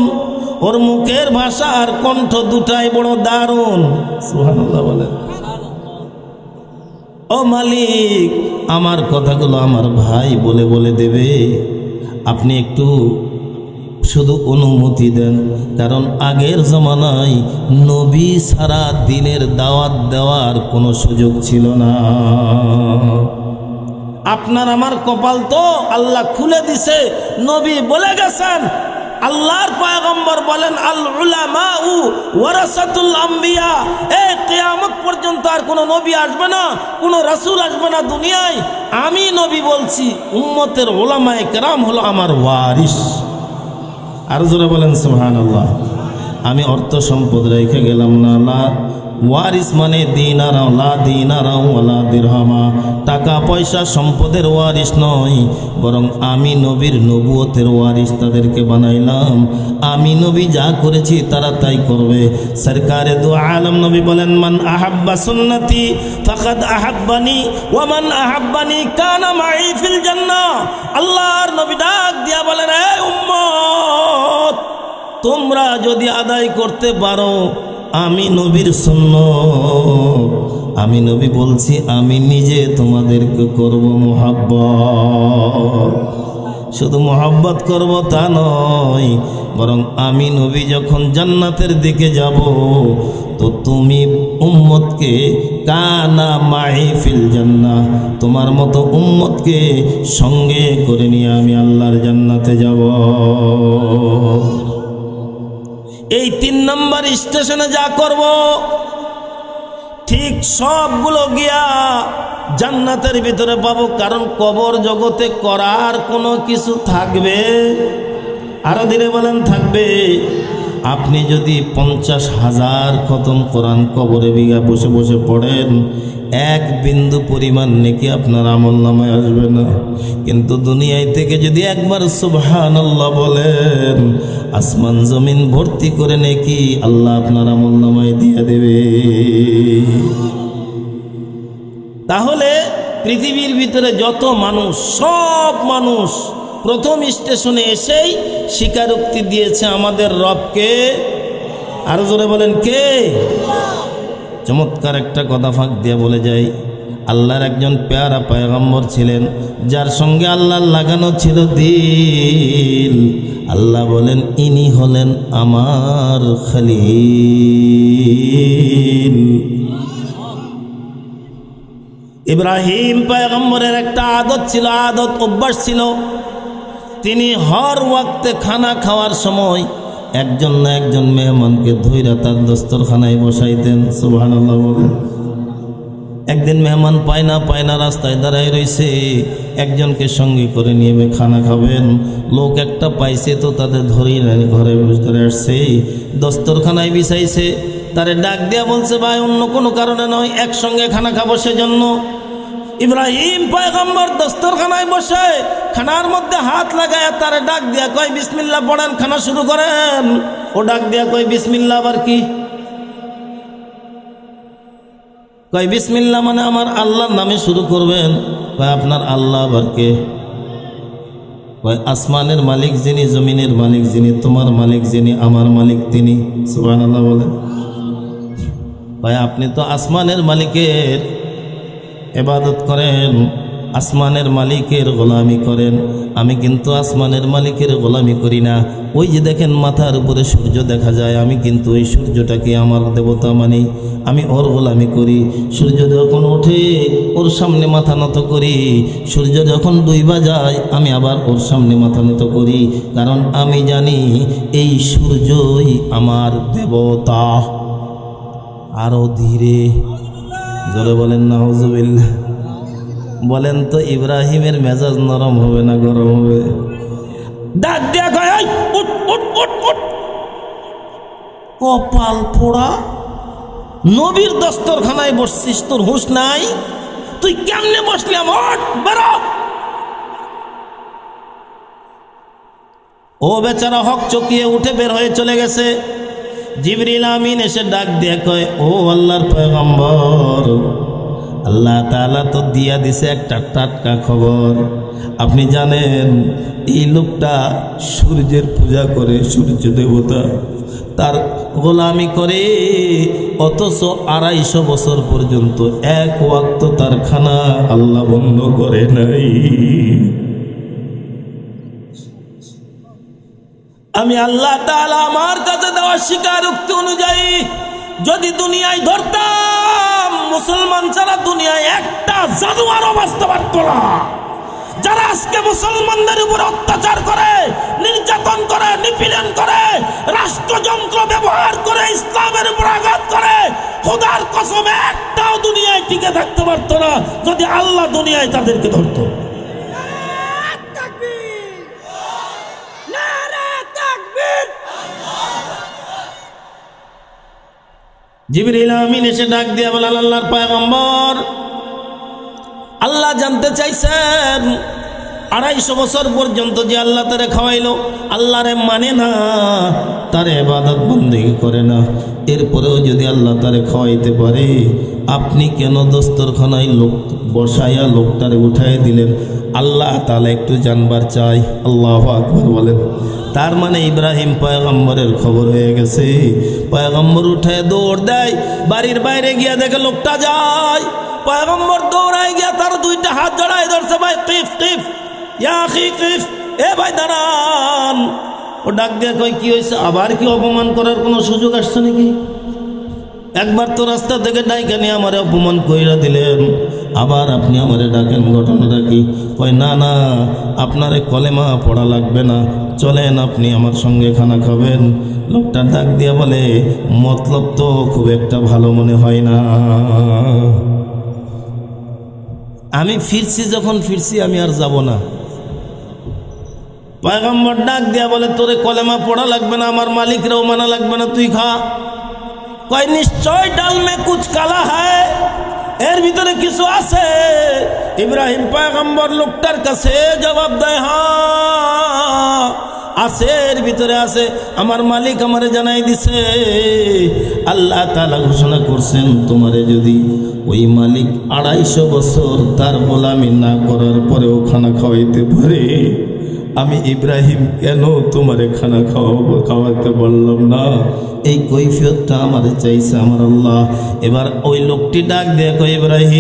ওর মুখের ভাষা আর কণ্ঠ দুটাই বড় দারুণ। সুবহানাল্লাহ বলে, ও মালিক, আমার কথাগুলো আমার ভাই বলে বলে দেবে, আপনি একটু শুধু অনুমতি দেন। কারণ আগের জমানায় নবী সারা দিনের দাওয়াত দেওয়ার কোনো সুযোগ ছিল না। আপনার আমার কপাল তো আল্লাহ খুলে দিছে, নবী বলে গেছেন, আল্লাহর পয়গম্বর বলেন আল উলামাউ ওয়ারাসাতুল আম্বিয়া, এই কিয়ামত পর্যন্ত আর কোনো নবী আসবে না, কোনো রাসূল আসবে না দুনিয়ায়। আমি নবী বলছি, উম্মতের উলামায়ে কেরাম হলো আমার ওয়ারিস। আর জোরে বলেন সুবহানাল্লাহ। আমি অর্থ সম্পদ রেখে গেলাম না, ওয়ারিস মানে দিনারা, লা দিনারা ওয়ালা দিরহামা, টাকা পয়সা সম্পদের ওয়ারিস নয়, বরং আমি নবীর নবুয়তের ওয়ারিস তাদেরকে বানাইলাম। আমি নবী যা করেছি তারা তাই করবে। সরকারে দু আলম নবী বলেন, মান আহাব্বা সুন্নতি ফাকাদ আহাব্বানি ওয়া মান আহাব্বানি কানা মাই ফিল জান্নাহ। আল্লাহর নবী ডাক দিয়া বলেন, হে উম্মত, তোমরা যদি আদায় করতে পারো আমি নবীর সুন্নাত, আমি নবী বলছি, আমি নিজে তোমাদেরকে করব মুহাব্বত। শুধু মুহাব্বত করব তা নয়, বরং আমি নবী যখন জান্নাতের দিকে যাব তো তুমি উম্মতকে কানা মাই ফিল জান্নাহ, তোমার মতো উম্মতকে সঙ্গে করে নিয়ে আমি আল্লাহর জান্নাতে যাব। এই 3 নম্বর স্টেশনে যা করব ঠিক সবগুলো গিয়া জান্নাতের ভিতরে পাবো। কারণ কবর জগতে করার কোনো কিছু থাকবে, আরো দিনে বলেন থাকবে। আপনি যদি 50,000 খতম কোরআন কবরে বিঘা বসে বসে পড়েন, 1 বিন্দু পরিমাণ নেকি আপনার আমলনামায় আসবে না। কিন্তু দুনিয়ায় থেকে যদি একবার সুবহানাল্লাহ বলেন, আসমান জমিন ভর্তি করে নেকি আল্লাহ আপনার আমলনামায় দিয়ে দেবে। তাহলে পৃথিবীর ভিতরে যত মানুষ, সব মানুষ প্রথম স্টেশনে এসেই স্বীকারোক্তি দিয়েছে আমাদের রবকে। আরো জোরে বলেন কে? চমৎকার একটা কথা ফাঁক দিয়ে বলে যাই, আল্লাহর একজন পেয়ারা পয়গম্বর ছিলেন, যার সঙ্গে আল্লাহর লাগানো ছিল দিল। আল্লাহ বলেন, ইনি হলেন আমার খলিল। ইব্রাহিম পয়গম্বরের একটা আদত ছিল, অভ্যাস ছিল, তিনি হর ওয়াক্তে খানা খাওয়ার সময় একজন না একজন মেহমানকে ধইরা তার দস্তরখানায় বসাইতেন। সুবহানাল্লাহ বলেন। একদিন মেহমান পায় না রাস্তায় দাঁড়ায় রয়েছে, একজনকে সঙ্গে করে নিয়ে খানা খাবেন। লোক একটা পাইছে তো তাদের ধরেই ঘরে ধরে আসছে, দস্তরখানায় বিছাইছে, তারে ডাক দিয়া বলছে, ভাই অন্য কোনো কারণে নয়, একসঙ্গে খানা খাবো সেজন্য। ইব্রাহিম পয়গম্বর দস্তরখানায় বসে খানার মধ্যে হাত লাগায় তারে ডাক দিয়া কয়, বিসমিল্লাহ পড়েন, খানা শুরু করেন। ও ডাক দিয়া কয়, বিসমিল্লাহ আবার কি? কয় বিসমিল্লাহ মানে আমার আল্লাহর নামে শুরু করবেন। কয় আপনার আল্লাহ আবার কে? কয় আসমানের মালিক যিনি, জমিনের মালিক যিনি, তোমার মালিক যিনি, আমার মালিক তিনি। সুবহানাল্লাহ বলেন। কয় আপনি তো আসমানের মালিকের ইবাদত করেন, আসমানের মালিকের গোলামি করেন, আমি কিন্তু আসমানের মালিকের গোলামি করি না। ওই যে দেখেন মাথার উপরে সূর্য দেখা যায়, আমি কিন্তু ওই সূর্যটাকে আমার দেবতা মানি, আমি ওর গোলামি করি। সূর্য যখন ওঠে ওর সামনে মাথা নত করি, সূর্য যখন ডুইবা যায় আমি আবার ওর সামনে মাথা নত করি, কারণ আমি জানি এই সূর্যই আমার দেবতা। আরো ধীরে জোরে বলেন নাউজুবিল্লাহ। বলেন তো ইব্রাহিমের মেজাজ নরম হবে না গরম হবে? ডাক দিয়া কয় উঠ উঠ উঠ উঠ। কপাল পোড়া, নবীর দস্তরখানায় বসছিস, তোর হুঁশ নাই? তুই কেমনে বসলি? ওঠ বেরো। ও বেচারা হক চকিয়ে উঠে বের হয়ে চলে গেছে। জিবরিল আমিন এসে ডাক দিয়ে কয়, ও আল্লাহর পয়গম্বর, আল্লাহ তাআলা তো দিয়া দিছে একটা টাটকা খবর। আপনি জানেন এই লোকটা সূর্যের পূজা করে, সূর্য দেবতা, তার গোলামি করে, অথচ 250 বছর পর্যন্ত এক ওয়াক্ত তার খানা আল্লাহ বন্ধ করে নাই। আমি আল্লাহ তাআলা আমার কাছে দেওয়া স্বীকারোক্তি অনুযায়ী যদি দুনিয়ায় ধরতাম, মুসলমান ছাড়া দুনিয়ায় একটা জাদুয়ারও বাঁচতে পারত না। যারা আজকে মুসলমানদের উপর অত্যাচার করে, নির্যাতন করে, নিপীড়ন করে, রাষ্ট্রযন্ত্র ব্যবহার করে ইসলামের উপর আঘাত করে, খোদার কসম একটাও দুনিয়ায় টিকে থাকতে পারত না যদি আল্লাহ দুনিয়ায় তাদেরকে ধরত। জিবরিল আমিন এসে ডাক দিয়ে বলেন, আল্লাহর পয়গম্বর, আল্লাহ জানতে চাইছেন 250 বছর পর্যন্ত যে আল্লাহ তারে খাওয়াইলো, আল্লাহরে মানে না, তারে ইবাদত বন্দেগী করে না, এরপরেও যদি আল্লাহ তারে খাওয়াইতে পারে, আপনি কেন দস্তরখানায় লোক বসাইয়া লোকটারে উঠাই দিলেন? আল্লাহ তাআলা একটু জানবার চাই। আল্লাহু আকবার বলেন। তার মানে ইব্রাহিম পয়গম্বরের খবর হয়ে গেছে। পয়গম্বর উঠে দৌড় দেয়, বাড়ির বাইরে গিয়ে দেখে লোকটা যায়। পয়গম্বর দৌড়ায় গিয়া তার 2টা হাত জড়ায় ধরছে, ভাই কিফ কিফ ইয়া আখি কিফ, এ ভাই দাঁড়ান। ও ডাক দিয়ে কয়, কি হয়েছে? আবার কি অপমান করার কোনো সুযোগ আসছে নাকি? একবার তো রাস্তা থেকে ডাইকা নিয়ে আমারে অপমান কইরা দিলেন, আবার আপনি আমারে ডাকেন, ঘটনাটা কি? কয়, না না, আপনারে কলেমা পড়া লাগবে না, চলেন আপনি আমার সঙ্গে খানা খাবেন। লোকটা ডাক দিয়ে বলে, মতলব তো খুব একটা ভালো মনে হয় না। আমি ফিরছি, যখন ফিরছি আমি আর যাব না। পয়গম্বর ডাক দিয়া বলে, তোরে কলেমা পড়া লাগবে না, আমার মালিকরাও মানা লাগবে না, তুই খা। কয়, নিশ্চয় ডাল মে কুছ কালা হ্যায়, এর ভিতরে কিছু আছে। ইব্রাহিম পয়গম্বর লোকটার কাছে জবাব দেয়, হ্যাঁ আছে, এর ভিতরে আছে, আমার মালিক আমারে জানাই দিছে। আল্লাহ তাআলা ঘোষণা করছেন, তোমারে যদি ওই মালিক 250 বছর তার গোলামি না করার পরেও খানা খাওয়াইতে পারে, আমি ইব্রাহিম কেন তোমারে খানা খাওয়াতে পারলাম না? এই কৈফিয়তটা আমারে চাইছে আমার আল্লাহ। এবার ওই লোকটি ডাক দিয়ে কয়, ইব্রাহিম,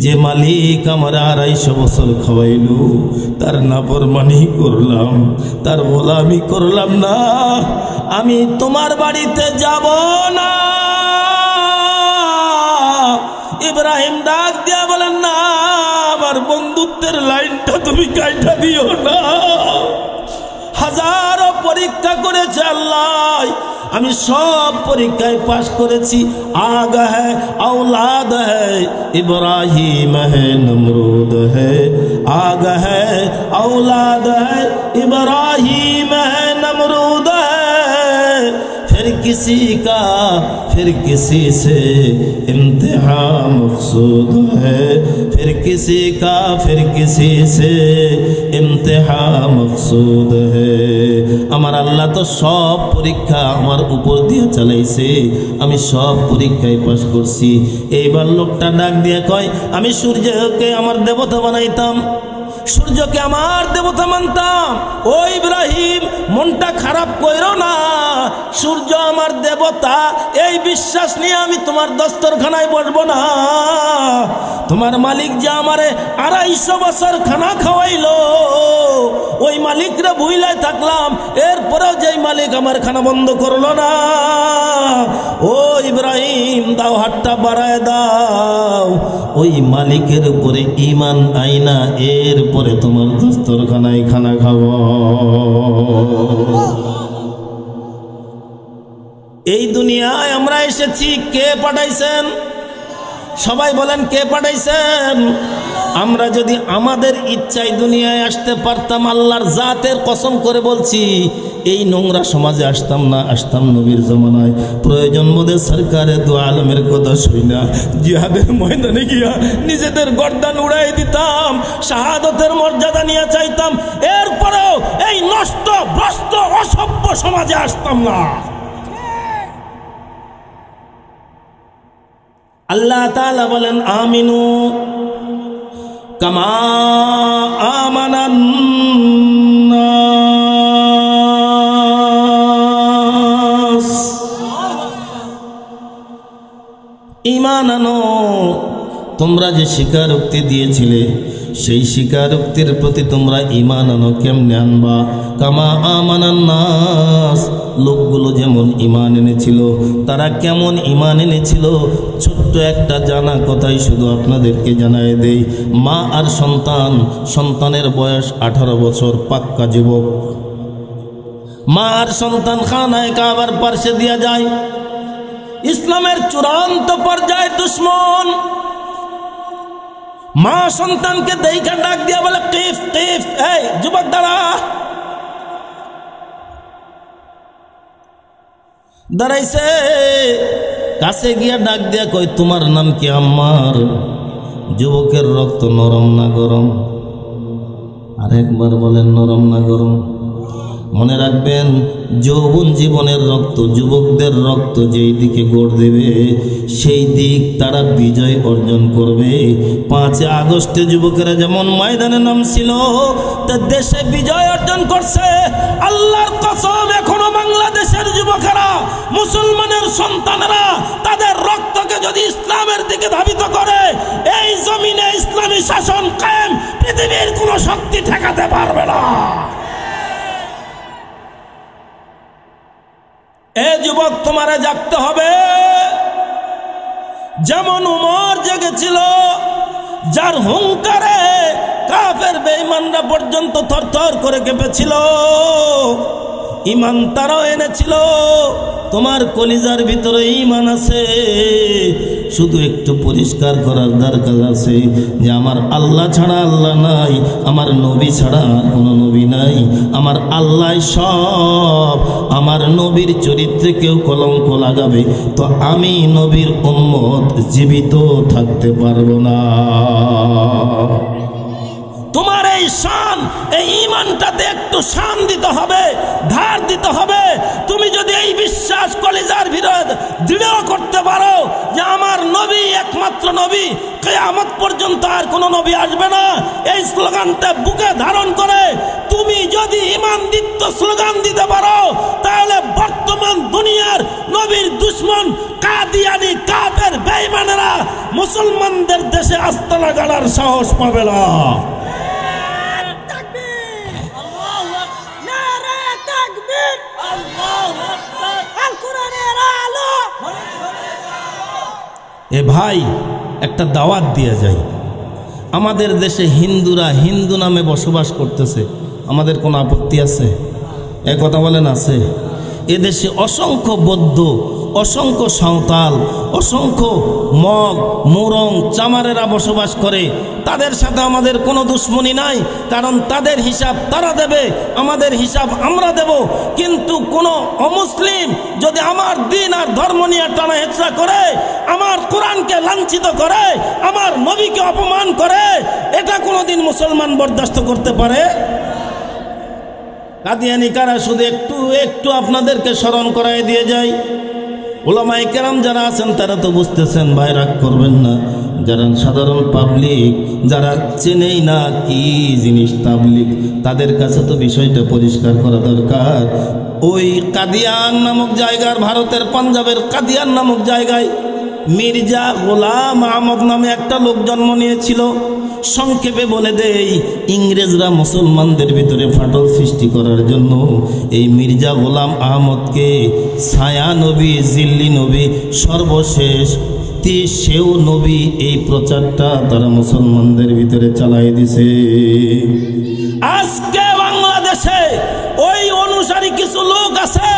যে মালিক আমার 250 বছর খাওয়াইলো, তার নাফরমানি করলাম, তার গোলামি করলাম না, আমি তোমার বাড়িতে যাব না। ইব্রাহিম ডাক দিয়া বলেন, না, আমার বন্ধুত্বের লাইনটা তুমি কাইটা দিও না। হাজারো পরীক্ষা করেছে আল্লাহ, আমি সব পরীক্ষায় পাশ করেছি। আগা হ্যায় औलाद है इब्राहिम है नमरूद है, आगा है औलाद है इब्राहिम है नमरूद है, फिर किसी का फिर किसी से इम्तिहान मकसूद है, फिर किसी का फिर किसी से इम्तिहान मकसूद है। আমার আল্লাহ তো সব পরীক্ষা আমার উপর দিয়ে চালাইছে, আমি সব পরীক্ষায় পাস করছি। এইবার লোকটা ডাক দিয়ে কয়, আমি সূর্যকে আমার দেবতা বানাইতাম, সূর্যকে আমার দেবতা মানতাম। ও ইব্রাহিম, মনটা খারাপ কইরো না, সূর্য আমার দেবতা এই বিশ্বাস নিয়ে আমি তোমার দস্তরখানায় বসবো না। তোমার মালিক যে আমারে 250 বছর খানা খাওয়াইলো, ওই মালিকরে ভুইলাই থাকলাম, এরপরেও যেই মালিক আমার খানা বন্ধ করলো না। ও ইব্রাহিম, দাও হাতটা বাড়ায় দাও, ওই মালিকের উপরে ঈমান আইনা এরপরে তোমার দস্তরখানায় খানা খাবো। এই দুনিয়ায় আমরা এসেছি, কে পাঠাইছেন? সবাই বলেন, কে পাঠাইছেন? আমরা যদি আমাদের ইচ্ছায় দুনিয়ায় আসতে পারতাম, আল্লাহর জাতের কসম করে বলছি, এই নোংরা সমাজে আসতাম না, আসতাম নবীর জমানায়। প্রয়োজন বোধে সরকারে দু আলমের কথা শুই না, জিহাদের ময়দানে গিয়া নিজেদের গর্দান উড়াই দিতাম, শাহাদতের মর্যাদা নিয়ে চাইতাম, এরপরেও এই নষ্ট ভ্রষ্ট অসভ্য সমাজে আসতাম না। আল্লাহ তাআলা বলেন, আমিনু কামা আমানান নাস, ঈমান আনো। তোমরা যে স্বীকারোক্তি দিয়েছিলে সেই স্বীকারোক্তির প্রতি তোমরা ঈমান আনো। কেমনে আনবা? কামা আমানান নাস, লোকগুলো যেমন ঈমান এনেছিল। তারা কেমন ঈমান এনেছিল? ছোট্ট একটা জানা কথাই শুধু আপনাদেরকে জানায় দেই। মা আর সন্তান, সন্তানের বয়স 18 বছর, পাক্কা যুবক। মা আর সন্তান খানায় কাবার পার্শ্বে দিয়া যায়। ইসলামের চূড়ান্ত পর্যায়ে দুশ্মন মা সন্তানকে দেখা ডাক দিয়া বলে, কিফ কিফ, এই যুবক দাঁড়া। দাঁড়াইছে, কাছে গিয়া ডাক দিয়া কই, তোমার নাম কি? আম্মার। যুবকের রক্ত নরম না গরম? আরেকবার বলেন, নরম না গরম? মনে রাখবেন, যৌবন জীবনের রক্ত, যুবকদের রক্ত যেই দিকে গড় দেবে সেই দিক তারা বিজয় অর্জন করবে। 5 আগস্টে যুবকেরা যেমন ময়দানে নামছিল, তা দেশে বিজয় অর্জন করছে। আল্লাহর কসম, এখনো বাংলাদেশের যুবকেরা, মুসলমানের সন্তানেরা তাদের রক্তকে যদি ইসলামের দিকে ধাবিত করে, এই জমিনে ইসলামী শাসন কায়েম পৃথিবীর কোনো শক্তি ঠেকাতে পারবে না। এ যুবক, তোমারে জাগতে হবে। যেমন উমর জেগেছিল, যার হুঙ্কারে কাফের বেঈমানরা পর্যন্ত থরথর করে কেঁপেছিল। ঈমান তারাও এনেছিল। তোমার কলিজার ভিতরে ঈমান আছে, শুধু একটু পরিষ্কার করার দরকার আছে যে আমার আল্লাহ ছাড়া আল্লাহ নাই, আমার নবী ছাড়া কোনো নবী নাই, আমার আল্লাহ সব। আমার নবীর চরিত্রে কেউ কলঙ্ক লাগাবে তো আমি নবীর উম্মত জীবিত থাকতে পারবো না। তোমার এই শান, এই ঈমানটাতে একটু শান দিতে হবে, ধার দিতে হবে। তুমি যদি এই বিশ্বাস কলিজার ভিতর দৃঢ় করতে পারো যে আমার নবী একমাত্র নবী, কিয়ামত পর্যন্ত আর কোনো নবী আসবে না, এই স্লোগানটা বুকে ধারণ করে তুমি যদি ঈমানদীপ্ত স্লোগান দিতে পারো, তাহলে বর্তমান দুনিয়ার নবীর দুশমন কাদিয়ানি কাফের বেঈমানেরা মুসলমানদের দেশে আস্তানা গাড়ার সাহস পাবে না। এ ভাই, একটা দাওয়াত দিয়ে যাই। আমাদের দেশে হিন্দুরা হিন্দু নামে বসবাস করতেছে, আমাদের কোনো আপত্তি আছে? এ কথা বলেন, আছে? এদেশে অসংখ্য বৌদ্ধ অসংখ্য সাঁওতাল, অসংখ্য মগ, মুরং, চামারেরা বসবাস করে। তাদের সাথে আমাদের কোনো দুশ্মনী নাই, কারণ তাদের হিসাব তারা দেবে, আমাদের হিসাব আমরা দেব। কিন্তু কোনো অমুসলিম যদি আমার দিন আর ধর্ম নিয়ে টানা হেঁচড়া করে, আমার কোরআনকে লাঞ্ছিত করে, আমার নবীকে অপমান করে, এটা কোনোদিন মুসলমান বরদাস্ত করতে পারে? কাদিয়ানি কারা? শুধু একটু একটু আপনাদেরকে স্মরণ করায় দিয়ে যায়। উলামায়ে কেরাম যারা আছেন তারা তো বুঝতেছেন, ভাই রাগ করবেন না। যারা সাধারণ পাবলিক, যারা চেনেই না কি জিনিস তাবলিগ, তাদের কাছে তো বিষয়টা পরিষ্কার করা দরকার। ওই কাদিয়ান নামক জায়গার, ভারতের পাঞ্জাবের কাদিয়ান নামক জায়গায় মির্জা গোলাম আহমদ নামে একটা লোক জন্ম নিয়েছিল। সংক্ষেপে বলে দেই, ইংরেজরা মুসলমানদের ভিতরে ফাটল সৃষ্টি করার জন্য এই মির্জা গোলাম আহমদকে ছায়া নবী, জিল্লি নবী, সর্বশেষ সেও নবী, এই প্রচারটা তারা মুসলমানদের ভিতরে চালাই দিছে। আজকে বাংলাদেশে ওই অনুসারী কিছু লোক আছে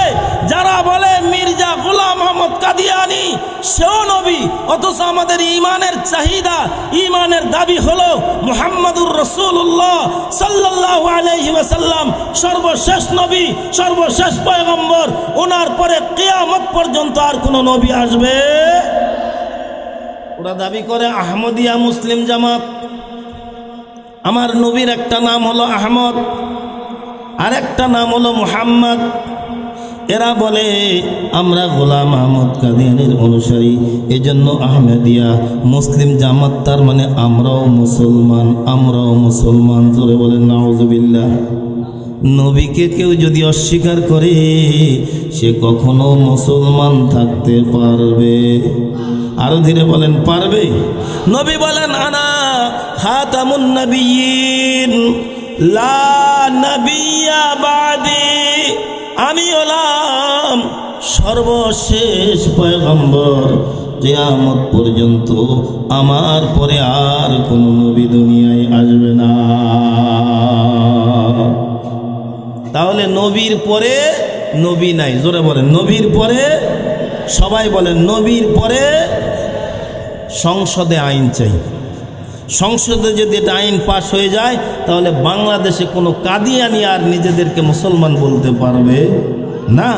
যারা বলে মির্জা গোলাম আহমদ কাদিয়ানি সেও নবী, অথচ আমাদের ইমানের চাহিদা, ইমানের দাবি হলো মুহাম্মাদুর রাসূলুল্লাহ সাল্লাল্লাহু আলাইহি ওয়াসাল্লাম সর্বশেষ নবী, সর্বশেষ পয়গম্বর। ওনার পরে কিয়ামত পর্যন্ত আর কোনো নবী আসবে? ওরা দাবি করে আহমদিয়া মুসলিম জামাত। আমার নবীর একটা নাম হলো আহমদ, আর একটা নাম হলো মুহাম্মদ। এরা বলে আমরা গোলাম আহমদ কাদিয়ানির অনুসারী, এজন্য আহমদিয়া মুসলিম জামাত, তার মানে আমরাও মুসলমান, আমরাও মুসলমান। জোরে বলেন নাউজুবিল্লাহ। নবীকে কেউ যদি অস্বীকার করে, সে কখনো মুসলমান থাকতে পারবে? আরো ধীরে বলেন, পারবে? নবী বলেন আনা খাতামুন নবিয়্যিন লা নবিয়্যা বাদি, আমি হলাম সর্বশেষ পয়গম্বর, কিয়ামত পর্যন্ত আমার পরে আর কোন নবী দুনিয়ায় আসবে না। তাহলে নবীর পরে নবী নাই। জোরে বলেন নবীর পরে, সবাই বলেন নবীর পরে। সংসদে আইন চাই। সংসদে যদি এটা আইন পাশ হয়ে যায়, তাহলে বাংলাদেশে কোনো কাদিয়ানি আর নিজেদেরকে মুসলমান বলতে পারবে না।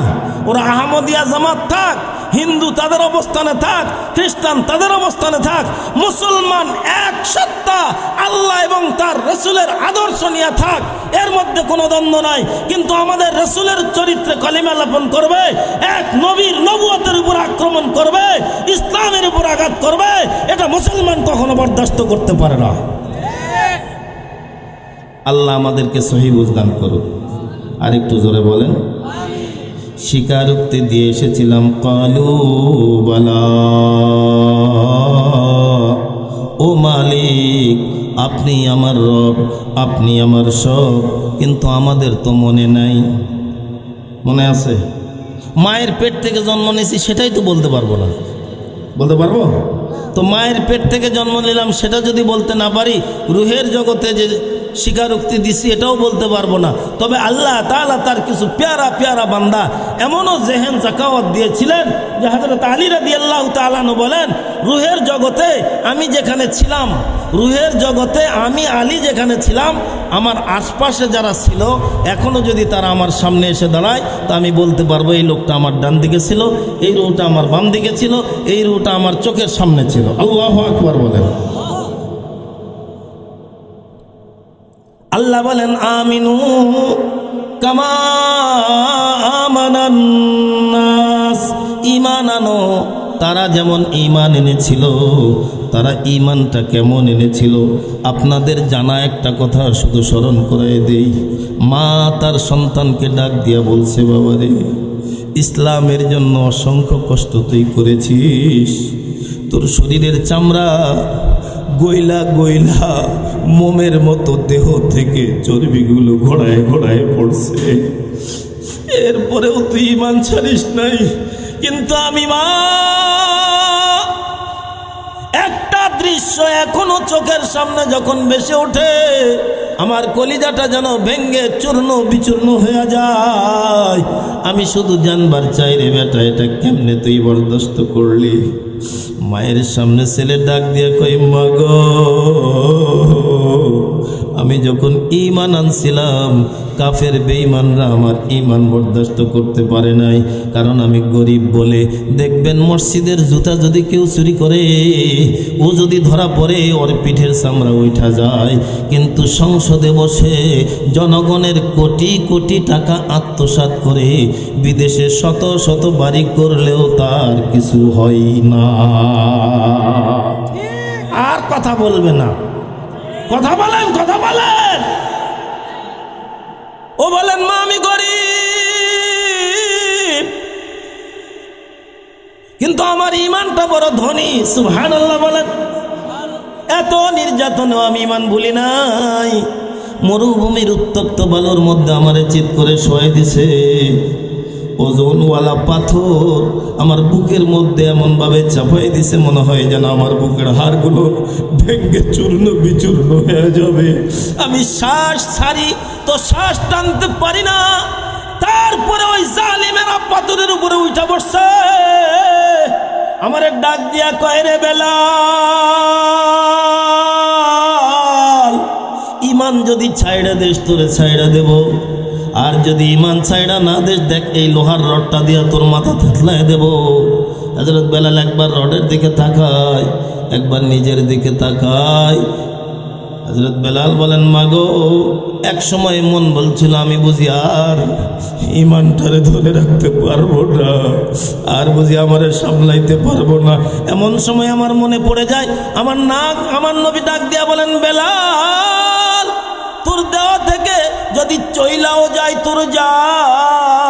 ওরা আহমদিয়া জামাত থাক, হিন্দু তাদের অবস্থানে থাক, খ্রিস্টান তাদের অবস্থানে থাক, মুসলমান এক সত্তা আল্লাহ এবং তার রসুলের আদর্শ নিয়ে থাক, এর মধ্যে কোনো দ্বন্দ্ব নাই। কিন্তু আমাদের রসুলের চরিত্রে কলিমা লাপন করবে, এক নবীর নবুয়তের উপর আক্রমণ করবে, ইসলামের উপর আঘাত করবে, এটা মুসলমান কখনো বরদাস্ত করতে পারে না। আল্লাহ আমাদেরকে সহি বুঝদান করুক। আরেকটু জোরে বলেন। স্বীকারোক্তি দিয়ে এসেছিলাম, কালু বালা, ও মালিক আপনি আমার রব, আপনি আমার সব, কিন্তু আমাদের তো মনে নাই। মনে আছে? মায়ের পেট থেকে জন্ম নিয়েছি সেটাই তো বলতে পারবো না। বলতে পারবো তো? মায়ের পেট থেকে জন্ম নিলাম সেটা যদি বলতে না পারি, রুহের জগতে যে স্বীকারোক্তি দিছি এটাও বলতে পারবো না। তবে আল্লাহ তাআলা তার কিছু প্যারা প্যারা বান্দা এমনও জেহেন জাকাওয়াত দিয়েছিলেন যে হযরত আলী রাদিয়াল্লাহু তাআলা আনহু বলেন, রুহের জগতে আমি যেখানে ছিলাম, রুহের জগতে আমি আলী যেখানে ছিলাম, আমার আশপাশে যারা ছিল এখনো যদি তারা আমার সামনে এসে দাঁড়ায়, তা আমি বলতে পারবো এই লোকটা আমার ডান দিকে ছিল, এই রুহটা আমার বাম দিকে ছিল, এই রুহটা আমার চোখের সামনে ছিল। আল্লাহু আকবার বলেন। আল্লাহ বলেন আমিনু কামা আমানান নাস, ঈমান আনো। তারা যেমন ঈমান এনেছিল, তারা ঈমানটা কেমন এনেছিল আপনাদের জানা একটা কথা শুধু স্মরণ করাই দেই। মা তার সন্তানকে ডাক দিয়া বলছে, বাবা রে, ইসলামের জন্য অসংখ্য কষ্ট তুই করেছিস, তোর শরীরের চামড়া গইলা গইলা মোমের মতো দেহ থেকে চর্বিগুলো ঘোড়ায় ঘোড়ায় পড়ছে, এরপরেও তুই ঈমান ছাড়িস নাই। কিন্তু আমি মা একটা দৃশ্য এখনো চোখের সামনে যখন ভেসে ওঠে, আমার কলিজাটা যেন ভেঙ্গে চূর্ণ বিচূর্ণ হয়ে যায়। আমি শুধু জানবার চাই, রে বেটা, এটা কেমনে তুই বরদাস্ত করলি? মায়ের সামনে ছেলে ডাক দিয়ে কই, মা গো, আমি যখন ঈমান আনছিলাম, কাফের বেঈমানরা আমার ঈমান বরদাস্ত করতে পারে নাই, কারণ আমি গরিব বলে। দেখবেন মসজিদের জুতা যদি কেউ চুরি করে, ও যদি ধরা পড়ে, ওর পিঠের চামড়া উঠা যায়, কিন্তু সংসদে বসে জনগণের কোটি কোটি টাকা আত্মসাৎ করে বিদেশে শত শত বাড়ি করলেও তার কিছু হয় না। আর কথা বলবে না, কথা বলেন, কথা বলেন। ও বলেন, মা আমি গরিব, কিন্তু আমার ঈমানটা বড় ধনী। সুবহানাল্লাহ বলেন। এত নির্যাতনেও আমি ঈমান ভুলি নাই। মরুভূমির উত্তপ্ত বালুর মধ্যে আমারে চিৎ করে শোয়াই দিছে, ওজনওয়ালা পাথর আমার বুকের মধ্যে এমন ভাবে চাপাই দিছে, মনে হয় যেন আমার বুকের হাড়গুলো ভেঙে চূর্ণ বিচূর্ণ হয়ে যাবে। আমি শ্বাস ছাড়ি তো শ্বাস টানতে পারি না। তারপরে ওই জালিমেরা পাথরের উপরে উঠা বসছে, আমারে ডাক দিয়া কয়, রে বেলাল, ঈমান যদি ছাইড়া দেশ তোরে ছাইড়া দেব, আর যদি ঈমান ছাইড়া না দেশ, দেখ এই লোহার রডটা দিয়া তোর মাথা থেতলায় দেব। হযরত বেলাল একবার রডের দিকে তাকায়, একবার নিজের দিকে তাকায়। হযরত বেলাল বলেন, মাগো, এক সময় মন বলছিল আমি বুঝি আর ঈমানটারে ধরে রাখতে পারবো না, আর বুঝি আমারে সামলাইতে পারবো না। এমন সময় আমার মনে পড়ে যায়, আমার নবী ডাক দিয়া বলেন, বেলাল, তোর দেওয়া থেকে যদি চইলাও যায় তোর জান,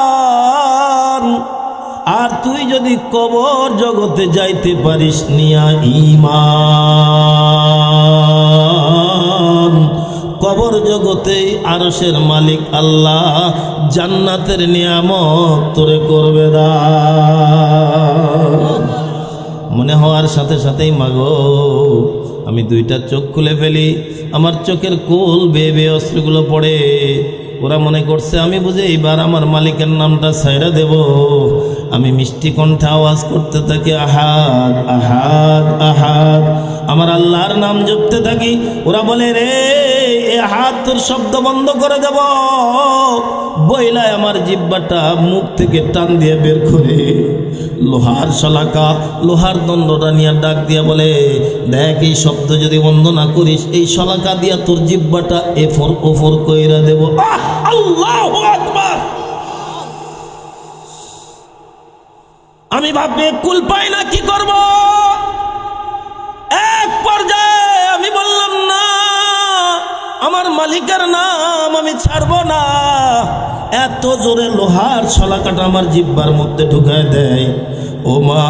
আর তুই যদি কবর জগতে যাইতে পারিস নিয়া ঈমান, কবর জগতে আরশের মালিক আল্লাহ জান্নাতের নিয়ামত তোরে করবে দান। মনে হওয়ার সাথে সাথেই, মাগো, আমি দুইটা চোখ খুলে ফেলি, আমার চোখের কোল বেয়ে বেয়ে অশ্রুগুলো পড়ে। ওরা মনে করছে আমি বুঝে এইবার আমার মালিকের নামটা ছাইড়া দেব। আমি মিষ্টি কণ্ঠে আওয়াজ করতে থাকি, আহাদ আহাদ আহাদ, আমার আল্লাহর নাম জপতে থাকি। ওরা বলে, রে এ হাত তোর শব্দ বন্ধ করে দেব। বইলায় আমার জিহ্বাটা মুখ থেকে টান দিয়ে বের করে লোহার শলাকা, লোহার দণ্ডটা নিয়ে ডাক দিয়া বলে, দেখ, এই শব্দ যদি বন্ধ না করিস, এই শলাকা দিয়া তোর জিহ্বাটা এফর ওফর কইরা দেব। আল্লাহু আকবার। আমি ভাববে কুল পাই না, কি করব? এক পর্যায়ে আমি বললাম, না, আমার মালিকের নাম আমি ছাড়বো না। এত জোরে লোহার শলাকাটা আমার জিহ্বার মধ্যে ঢুকায় দেয়, ও মা,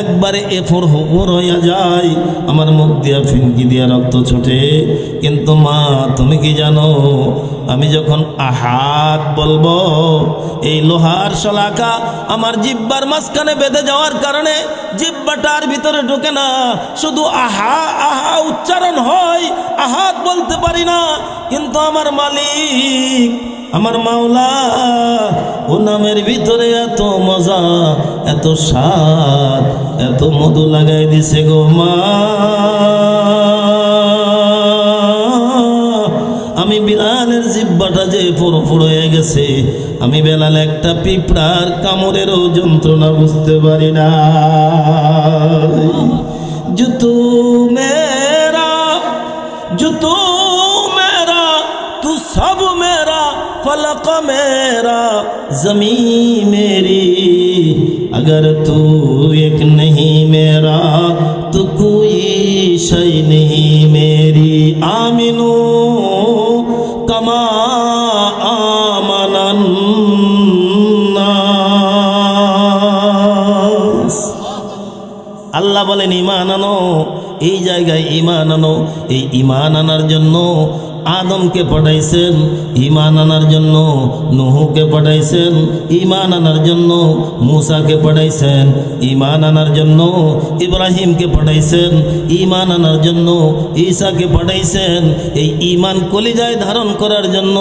একবারে এফর হোফর হইয়া যায়, আমার মুখ দিয়া ফিনকি দিয়া রক্ত ছোটে। কিন্তু মা, তুমি কি জানো, আমি যখন আহাদ বলবো, এই লোহার শলাকা আমার জিহ্বার মাঝখানে বেঁধে যাওয়ার কারণে জিহ্বাটার ভিতরে ঢোকে না, শুধু আহা আহা উচ্চারণ হয়, আহাদ বলতে পারি না। কিন্তু আমার মালিক, আমার মাওলা, ও নামের ভিতরে এত মজা, এত স্বাদ, এত মধু লাগাই দিছে গো মা। আমি বিলালের জিহ্বাটা যে পুরো হয়ে গেছে, আমি বেলাল একটা পিঁপড়ার কামড়েরও যন্ত্রণা বুঝতে পারি না। জুতু মেরা, জুতু মেরা, তু সব মেরা, फलक मेरा, ज़मीं मेरी, अगर तू एक नहीं मेरा तो कोई शय नहीं मेरी। आमिनू कमा आमनन्नास। আল্লাহ বলেন, ঈমান আনো, এই জায়গায় ঈমান আনো। এই ঈমান আনার জন্য আদমকে পাঠাইছেন ঈমান আনার জন্য, নূহকে পাঠাইছেন ঈমান আনার জন্য, মূসাকে পাঠাইছেন ঈমান আনার জন্য, ইব্রাহিমকে পাঠাইছেন ঈমান আনার জন্য, ঈসাকে পাঠাইছেন এই ঈমান কলিজায় ধারণ করার জন্য।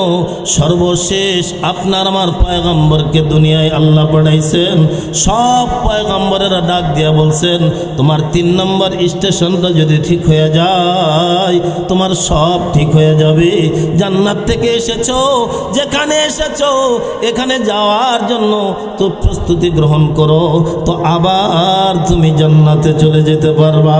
সর্বশেষ আপনার আমার পয়গম্বরকে দুনিয়ায় আল্লাহ পাঠাইছেন। সব পয়গম্বরেরা ডাক দিয়া বলছেন, তোমার 3 নম্বর স্টেশনটা যদি ঠিক হয়ে যায় তোমার সব ঠিক হয়ে যাবে। জান্নাত থেকে এসেছো, যেখানে এসেছো এখানে যাওয়ার জন্য তো প্রস্তুতি গ্রহণ করো, তো আবার তুমি জান্নাতে চলে যেতে পারবা।